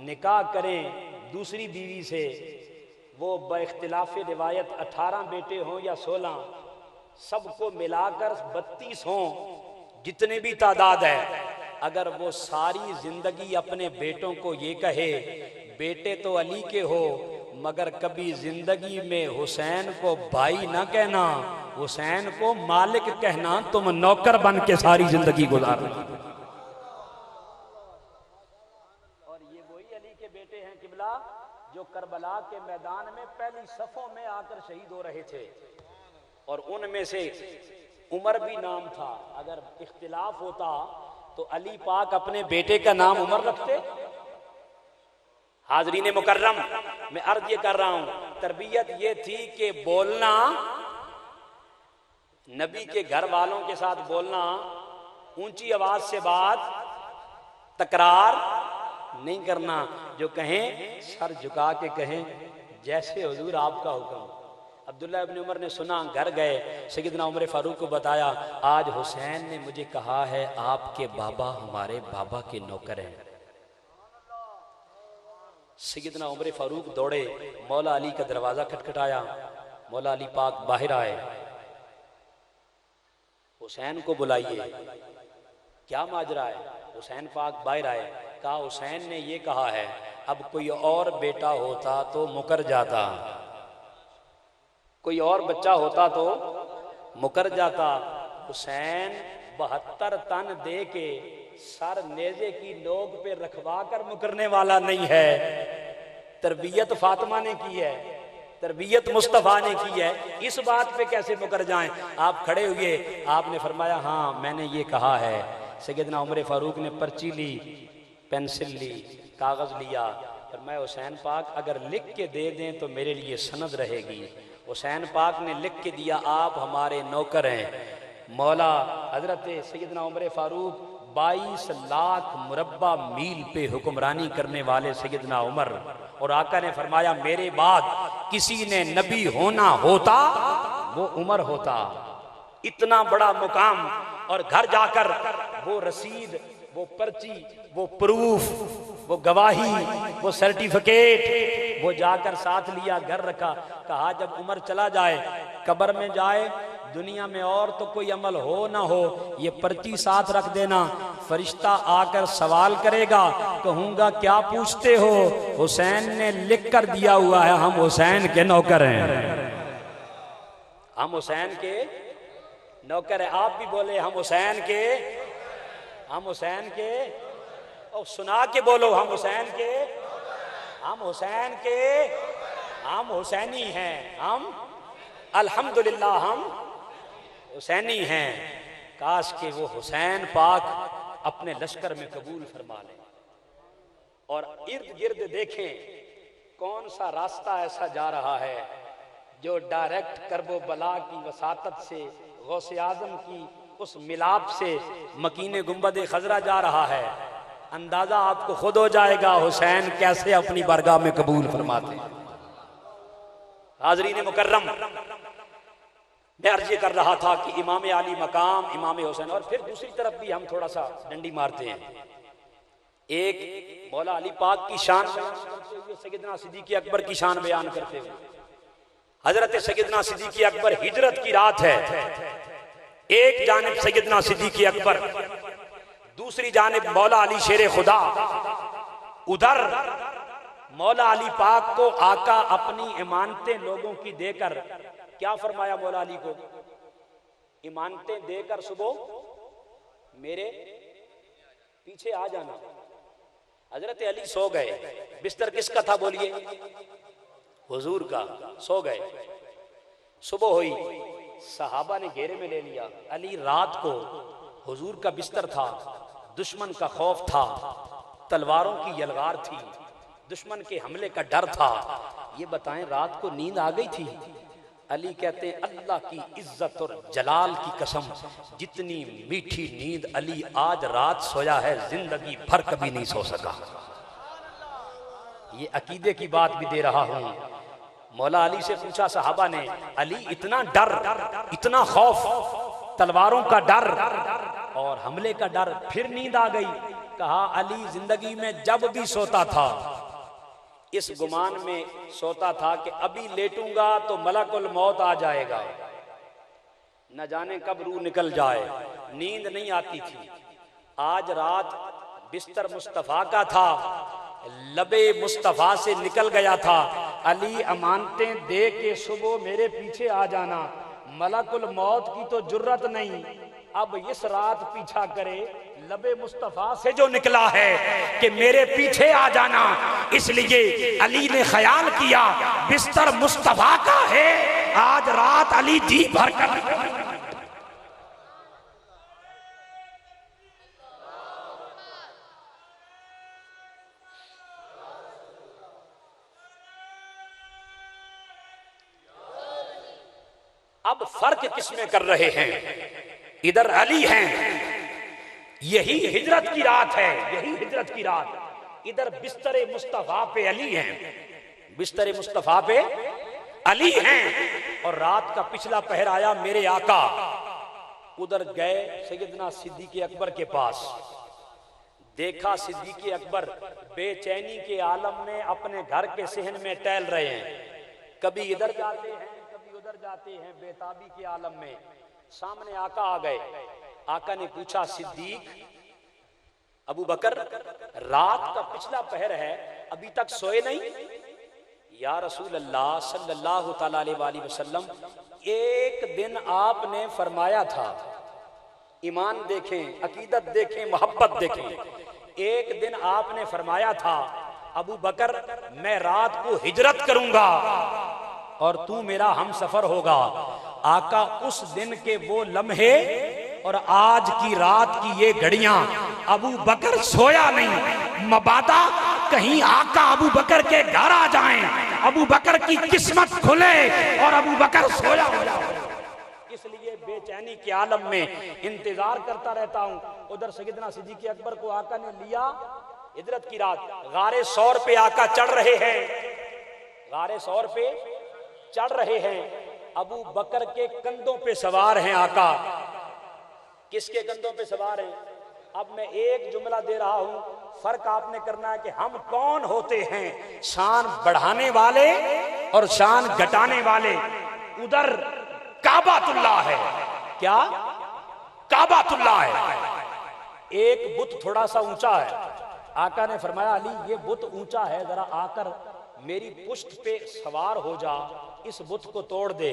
Speaker 1: निकाह करें दूसरी बीवी से, वो बइख्तिलाफ रिवायत 18 बेटे हों या 16, सबको मिलाकर 32 हों, जितने भी तादाद है, अगर वो सारी जिंदगी अपने बेटों को ये कहे बेटे तो अली के हो मगर कभी जिंदगी में हुसैन को भाई ना कहना, हुसैन को मालिक कहना, तुम नौकर बन के सारी जिंदगी गुजारना। और ये वही अली के बेटे हैं किबला जो करबला के मैदान में पहली सफों में आकर शहीद हो रहे थे, और उनमें से उमर भी नाम था। अगर इख्तिलाफ होता तो अली पाक अपने बेटे का नाम उमर रखते? हाजरीन मुकर्रम, मैं अर्ज ये कर रहा हूं, तरबियत ये थी कि बोलना, नबी के घर वालों के साथ बोलना, ऊंची आवाज से बात, तकरार नहीं करना, जो कहें सर झुका के कहें जैसे हुजूर आपका हुक्म। अब्दुल्ला इब्न उमर ने सुना, घर गए, सैयदना उमर फारूक को बताया, आज हुसैन ने मुझे कहा है आपके बाबा हमारे बाबा के नौकर हैं। सैयदना उमर फारूक दौड़े, मौला अली का दरवाजा खटखटाया, मौला अली पाक बाहर आए, हुसैन को बुलाइए, क्या माजरा है? हुसैन पाक बाहर आए, कहा हुसैन ने ये कहा है अब कोई और बेटा होता तो मुकर जाता, कोई और बच्चा होता तो मुकर जाता। हुसैन 72 तन दे के सर नेज़े की नोक पे रखवा कर मुकरने वाला नहीं है। तरबियत फातिमा ने की है, तरबियत मुस्तफ़ा ने की है, इस बात पे कैसे मुकर जाएं? आप खड़े हुए, आपने फरमाया हाँ मैंने ये कहा है। सैयदना उमर फारूक ने पर्ची ली, पेंसिल ली, कागज़ लिया, फरमाया हुसैन पाक अगर लिख के दे दें तो मेरे लिए सनद रहेगी। हुसैन पाक ने लिख के दिया, आप हमारे नौकर हैं। मौला हजरत सैयदना उमर फारूक 22 लाख मुरब्बा मील पे हुक्मरानी करने वाले सैयदना उमर, और आका ने फरमाया मेरे बाद किसी ने नबी होना होता वो उमर होता। इतना बड़ा मुकाम, और घर जाकर वो रसीद, वो पर्ची, वो प्रूफ, वो गवाही, वो सर्टिफिकेट वो जाकर साथ लिया, घर रखा। कहा जब उमर चला जाए, कब्र में जाए, दुनिया में और तो कोई अमल हो ना हो, ये पर्ची साथ रख देना, फरिश्ता आकर सवाल करेगा, कहूंगा क्या पूछते हो? हुसैन ने लिख कर दिया हुआ है हम हुसैन के नौकर हैं, हम हुसैन के नौकर हैं। आप भी बोले हम हुसैन के, हम हुसैन के। और सुना के बोलो, हम हुसैन के, हम हुसैन के, हम हुसैनी हैं, हम अल्हम्दुलिल्लाह हम हुसैनी हैं। काश के वो हुसैन पाक अपने लश्कर में कबूल फरमा लें और इर्द गिर्द देखें कौन सा रास्ता ऐसा जा रहा है जो डायरेक्ट करबो बला की वसातत से गौसे आजम की उस मिलाप से मकीने गुंबद खजरा जा रहा है। अंदाजा आपको खुद हो जाएगा हुसैन कैसे अपनी बारगाह में कबूल फरमाते हैं। हाज़रीन मुकर्रम, मैं अर्ज कर रहा था कि इमाम अली मकाम इमाम हुसैन, और फिर दूसरी तरफ भी हम थोड़ा सा डंडी मारते हैं। एक मौला अली पाक की शान बयान करते हुए सैयदना सिद्दीक़ अकबर की शान बयान करते हुए, हजरत सैयदना सिद्दीक़ अकबर हिजरत की रात है, एक जानिब सैयदना सिद्दीक़ अकबर, दूसरी जानिब मौला अली शेर खुदा। उधर मौला अली पाक को आका अपनी इमानतें लोगों की देकर क्या फरमाया, मौला अली को इमानतें देकर सुबह मेरे पीछे आ जाना। हजरत अली सो गए, बिस्तर किसका था बोलिए, हुजूर का, सो गए। सुबह हुई, सहाबा ने घेरे में ले लिया। अली रात को हुजूर का बिस्तर था, दुश्मन का खौफ था, तलवारों की यलगार थी, दुश्मन के हमले का डर था। ये बताएं रात को नींद आ गई थी? अली कहते हैं अल्लाह की इज्जत और जलाल की कसम, जितनी मीठी नींद अली आज रात सोया है जिंदगी भर कभी नहीं सो सका। ये अकीदे की बात भी दे रहा हूं। मौला अली से पूछा सहाबा ने, अली इतना डर, इतना खौफ, तलवारों का डर और हमले का डर, फिर नींद आ गई? कहा अली जिंदगी में जब भी सोता था इस गुमान में सोता था कि अभी लेटूंगा तो मलकुल मौत आ जाएगा, न जाने कब रूह निकल जाए, नींद नहीं आती थी। आज रात बिस्तर मुस्तफा का था, लबे मुस्तफा से निकल गया था। अली अमानतें दे के सुबह मेरे पीछे आ जाना, मलकुल मौत की तो जुर्रत नहीं, अब इस रात पीछा करे, लबे मुस्तफा से जो निकला है कि मेरे पीछे आ जाना। इसलिए अली ने ख्याल किया बिस्तर मुस्तफा का है, आज रात अली जी भर कर। अब फर्क किसमें कर रहे हैं? इधर अली हैं, यही हिजरत की रात है, यही हिजरत की रात। इधर बिस्तरे मुस्तफा पे अली हैं, बिस्तरे मुस्तफा पे अली हैं। और रात का पिछला पहर आया मेरे आका, उधर गए सैयदना सिद्दीक़ अकबर के पास। देखा सिद्दीक़ अकबर बेचैनी के आलम में अपने घर के सहन में टहल रहे हैं, कभी इधर जाते हैं कभी उधर जाते हैं, बेताबी के आलम में। सामने आका आ गए। आका ने पूछा, सिद्दीक, अबू बकर, रात का पिछला पहर है, अभी तक सोए नहीं? या रसूल अल्लाह सल्लल्लाहु तआला अलैहि वसल्लम, एक दिन आपने फरमाया था, ईमान देखें, अकीदत देखें, मोहब्बत देखें, एक दिन आपने फरमाया था अबू बकर मैं रात को हिजरत करूंगा और तू मेरा हम सफर होगा। आका उस दिन के वो लम्हे और आज की रात की ये घड़ियां, अबू बकर सोया नहीं, मबादा कहीं आका अबू बकर के घर आ जाएं, अबू बकर की किस्मत खुले और अबू बकर सोया हो जाए। इसलिए बेचैनी के आलम में इंतजार करता रहता हूं। उधर सैयदना सिद्दीक़ अकबर को आका ने लिया, हिजरत की रात, गारे सौर पे आका चढ़ रहे हैं, गारे सौर पे चढ़ रहे हैं। अबू बकर के कंधों पे सवार हैं आका। किसके कंधों पे सवार हैं? अब मैं एक जुमला दे रहा हूं, फर्क आपने करना है कि हम कौन होते हैं, शान बढ़ाने वाले और शान घटाने वाले। उधर काबातुल्लाह है, क्या काबातुल्लाह है, एक बुत थोड़ा सा ऊंचा है। आका ने फरमाया, अली ये बुत ऊंचा है, जरा आकर मेरी पुष्ट पे सवार हो जा, इस बुत को तोड़ दे।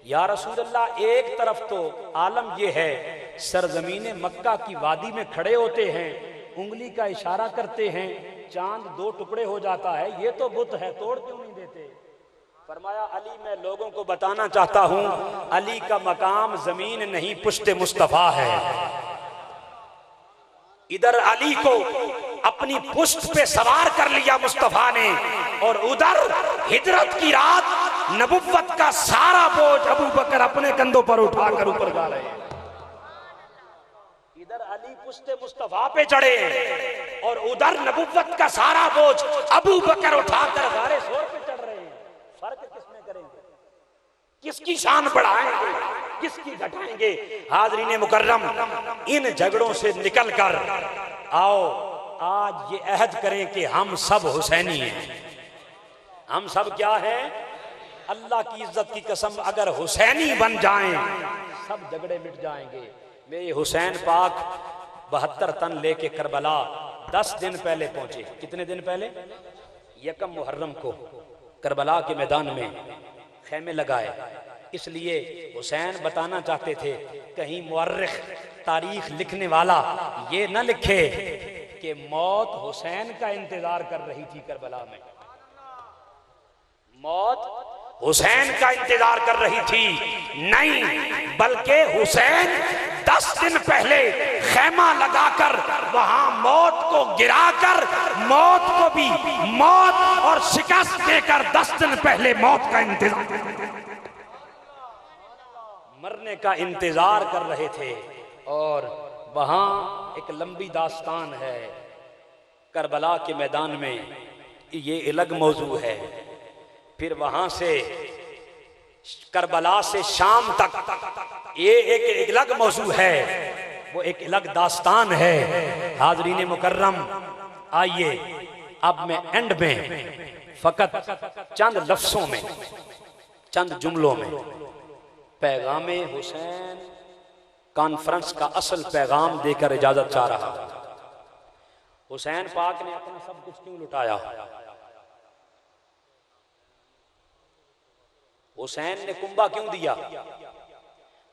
Speaker 1: या रसूलल्लाह, एक तरफ तो आलम ये है सरजमीन मक्का की वादी में खड़े होते हैं, उंगली का इशारा करते हैं, चांद 2 टुकड़े हो जाता है, ये तो बुत है, तोड़ क्यों नहीं देते? फरमाया अली मैं लोगों को बताना चाहता हूं, अली का मकाम जमीन नहीं पुश्ते मुस्तफा है। इधर अली को अपनी पुश्त पे सवार कर लिया मुस्तफा ने, और उधर हिजरत की रात नबुव्वत का सारा बोझ अबू बकर अपने कंधों पर उठाकर ऊपर जा रहे हैं। इधर अली पुश्ते मुस्तफा पे चढ़े और उधर नबुव्वत का सारा बोझ अबू बकर उठाकर गारे सोर पे चढ़ रहे हैं। फर्क किसमें करेंगे? किसकी शान बढ़ाएंगे, किसकी घटाएंगे? हाज़रीन मुकर्रम, इन झगड़ों से निकलकर आओ आज ये अहद करें कि हम सब हुसैनी हैं। हम सब क्या हैं? अल्लाह की इज्जत की कसम, अगर हुसैनी बन जाएं सब झगड़े मिट जाएंगे। मेरे हुसैन पाक 72 तन लेके करबला 10 दिन पहले पहुंचे। कितने दिन पहले? यकम मुहर्रम को करबला के मैदान में खेमे लगाए। इसलिए हुसैन बताना चाहते थे कहीं मुअर्रिख तारीख लिखने वाला ये न लिखे कि मौत हुसैन का इंतजार कर रही थी करबला में। मौत हुसैन का इंतजार कर रही थी, नहीं, बल्कि हुसैन 10 दिन पहले खेमा लगाकर वहां मौत को गिराकर, मौत को भी मौत और शिकस्त देकर 10 दिन पहले मौत का इंतजार, मरने का इंतजार कर रहे थे। और वहां एक लंबी दास्तान है करबला के मैदान में, ये अलग मौजू है। फिर वहां से करबला से शाम तक ये एक अलग मौजू है, वो एक अलग दास्तान है। हाज़रीन मुकर्रम, आइए अब मैं एंड में फकत चंद लफ्जों में, चंद जुमलों में पैगाम हुसैन कॉन्फ्रेंस का असल पैगाम देकर इजाजत चाह रहा। हुसैन पाक ने अपना सब कुछ क्यों लुटाया? हुसैन ने कुंबा क्यों दिया?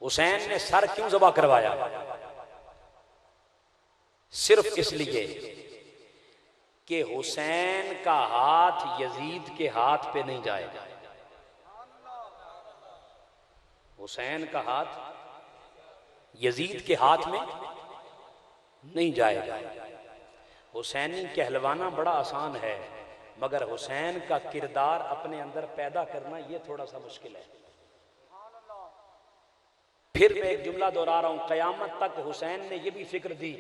Speaker 1: हुसैन ने सर क्यों ज़बा करवाया? सिर्फ इसलिए कि हुसैन का हाथ यजीद के हाथ पे नहीं जाएगा। हुसैन का हाथ यजीद के हाथ में नहीं जाएगा। हुसैनी कहलवाना बड़ा आसान है, मगर हुसैन का किरदार अपने अंदर पैदा करना ये थोड़ा सा मुश्किल है। फिर मैं एक जुमला दोहरा रहा हूं, क़यामत तक हुसैन ने ये भी फिक्र दी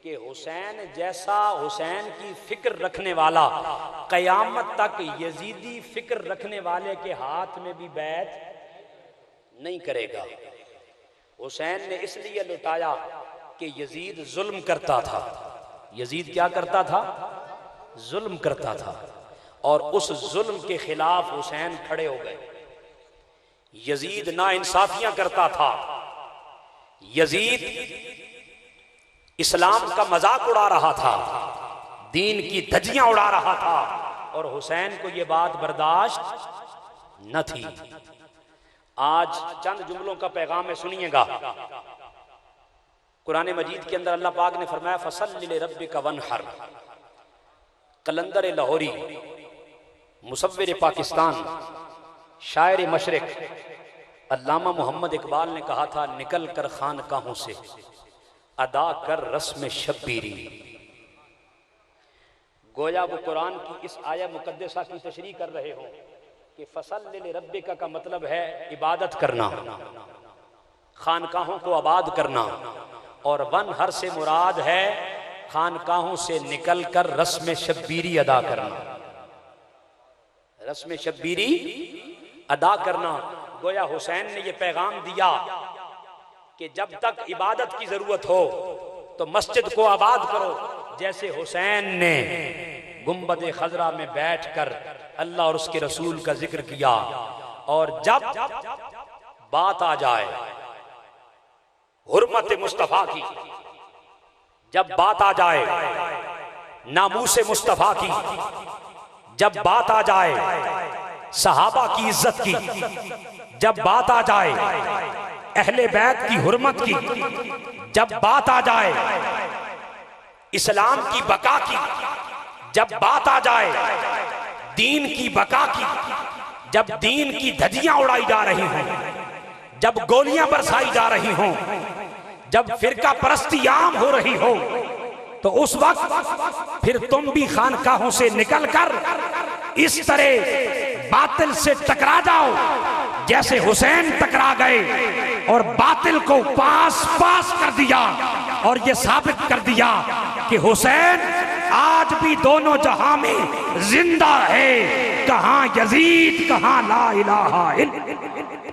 Speaker 1: कि हुसैन जैसा हुसैन की फिक्र रखने वाला क़यामत तक यजीदी फिक्र रखने वाले के हाथ में भी बैत नहीं करेगा। हुसैन ने इसलिए लुटाया कि यजीद जुल्म करता था। यजीद क्या करता था? जुल्म करता था, और उस जुल्म के खिलाफ हुसैन खड़े हो गए। यजीद नाइंसाफियां करता था, यजीद इस्लाम का मजाक उड़ा रहा था, दीन की धज्जियां उड़ा रहा था, और हुसैन को यह बात बर्दाश्त न थी। आज चंद जुमलों का पैगाम है, सुनिएगा। कुरान मजीद के अंदर अल्लाह पाक ने फरमाया फसल्लि लिरब्बिका वन्हर। कलंदर लाहौरी, मुसव्विर पाकिस्तान, शायर मशरिक अल्लामा मोहम्मद इकबाल ने कहा था, निकल कर खानकाहों से अदा कर रस्म शब्बीरी। गोया वो कुरान की इस आया मुकद्दसा की तशरीह कर रहे हो कि फसल्लि लिरब्बिका का मतलब है इबादत करना, खानकाहों को आबाद करना, और वन्हर से मुराद है खानकाहों से निकलकर रस्म शब्बीरी अदा करना। रस्म शब्बीरी अदा करना। गोया हुसैन ने यह पैगाम दिया कि जब तक इबादत की जरूरत हो तो मस्जिद को आबाद करो, जैसे हुसैन ने गुंबद खजरा में बैठकर अल्लाह और उसके रसूल का जिक्र किया। और जब बात आ जाए हुर्मत मुस्तफा की, जब बात आ जाए नामूसे मुस्तफा की, जब बात आ जाए सहाबा की इज्जत की, जब बात आ जाए अहले बैत की हुर्मत की, जब बात आ जाए इस्लाम की बका की जब बात आ जाए, दीन की बका की, जब दीन की धज्जियां उड़ाई जा रही हों, जब गोलियां बरसाई जा रही हों, जब फिरका परस्ती आम हो रही हो, तो उस वक्त फिर तुम भी खानकाहों से निकलकर इस तरह बातिल से टकरा जाओ जैसे हुसैन टकरा गए और बातिल को पास पास कर दिया और ये साबित कर दिया कि हुसैन आज भी दोनों जहां में जिंदा है। कहां यजीद, कहां ला इलाहा इल्लल्लाह।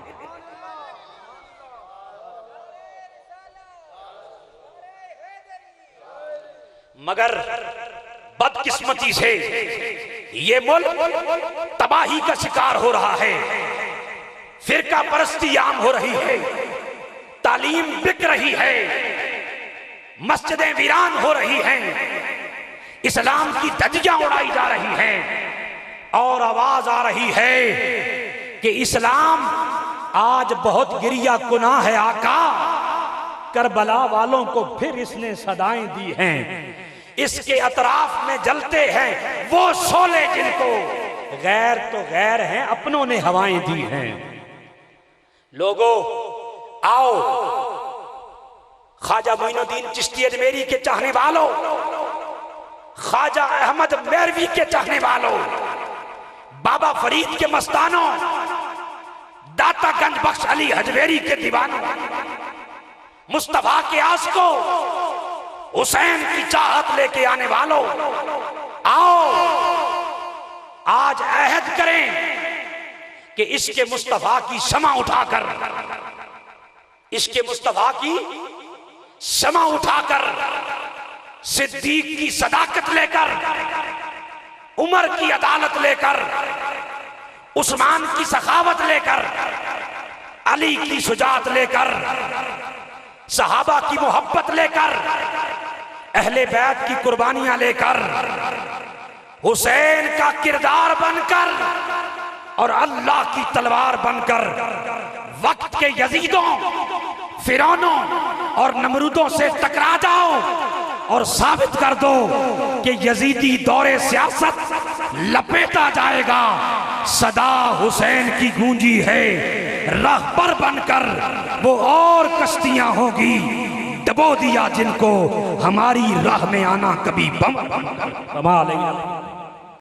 Speaker 1: मगर बदकिस्मती से ये मुल्क तबाही का शिकार हो रहा है, फिरका परस्ती आम हो रही है, तालीम बिक रही है, मस्जिदें वीरान हो रही हैं, इस्लाम की धज्जियां उड़ाई जा रही हैं और आवाज आ रही है कि इस्लाम आज बहुत गिरिया गुनाह है आका। करबला वालों को फिर इसने सदाएं दी हैं, इसके अतराफ में जलते हैं वो शोले जिनको गैर तो गैर हैं, अपनों ने हवाएं दी हैं। लोगों आओ, ख्वाजा मोइनुद्दीन चिश्ती अजमेरी के चाहने वालों, ख्वाजा अहमद मेरवी के चाहने वालों, बाबा फरीद के मस्तानों, दाता गंज बख्श अली हजवेरी के दीवानों, मुस्तफा के आशिकों, हुसैन की चाहत लेके आने वालों, आओ आज अहद करें कि इसके मुस्तफा की शमा उठाकर, इसके मुस्तफा की शमा उठाकर, सिद्दीक की सदाकत लेकर, उमर की अदालत लेकर, उस्मान की सखावत लेकर, अली की शुजात लेकर, सहाबा की मोहब्बत लेकर, अहले बैत की कुर्बानियां लेकर, हुसैन का किरदार बनकर और अल्लाह की तलवार बनकर वक्त के यजीदों, फिरौनों और नमरूदों से टकरा जाओ और साबित कर दो कि यजीदी दौरे सियासत लपेटा जाएगा। सदा हुसैन की गूंजी है, रहबर बनकर वो और कश्तियां होगी, डबो दिया जिनको हमारी राह में आना कभी बम।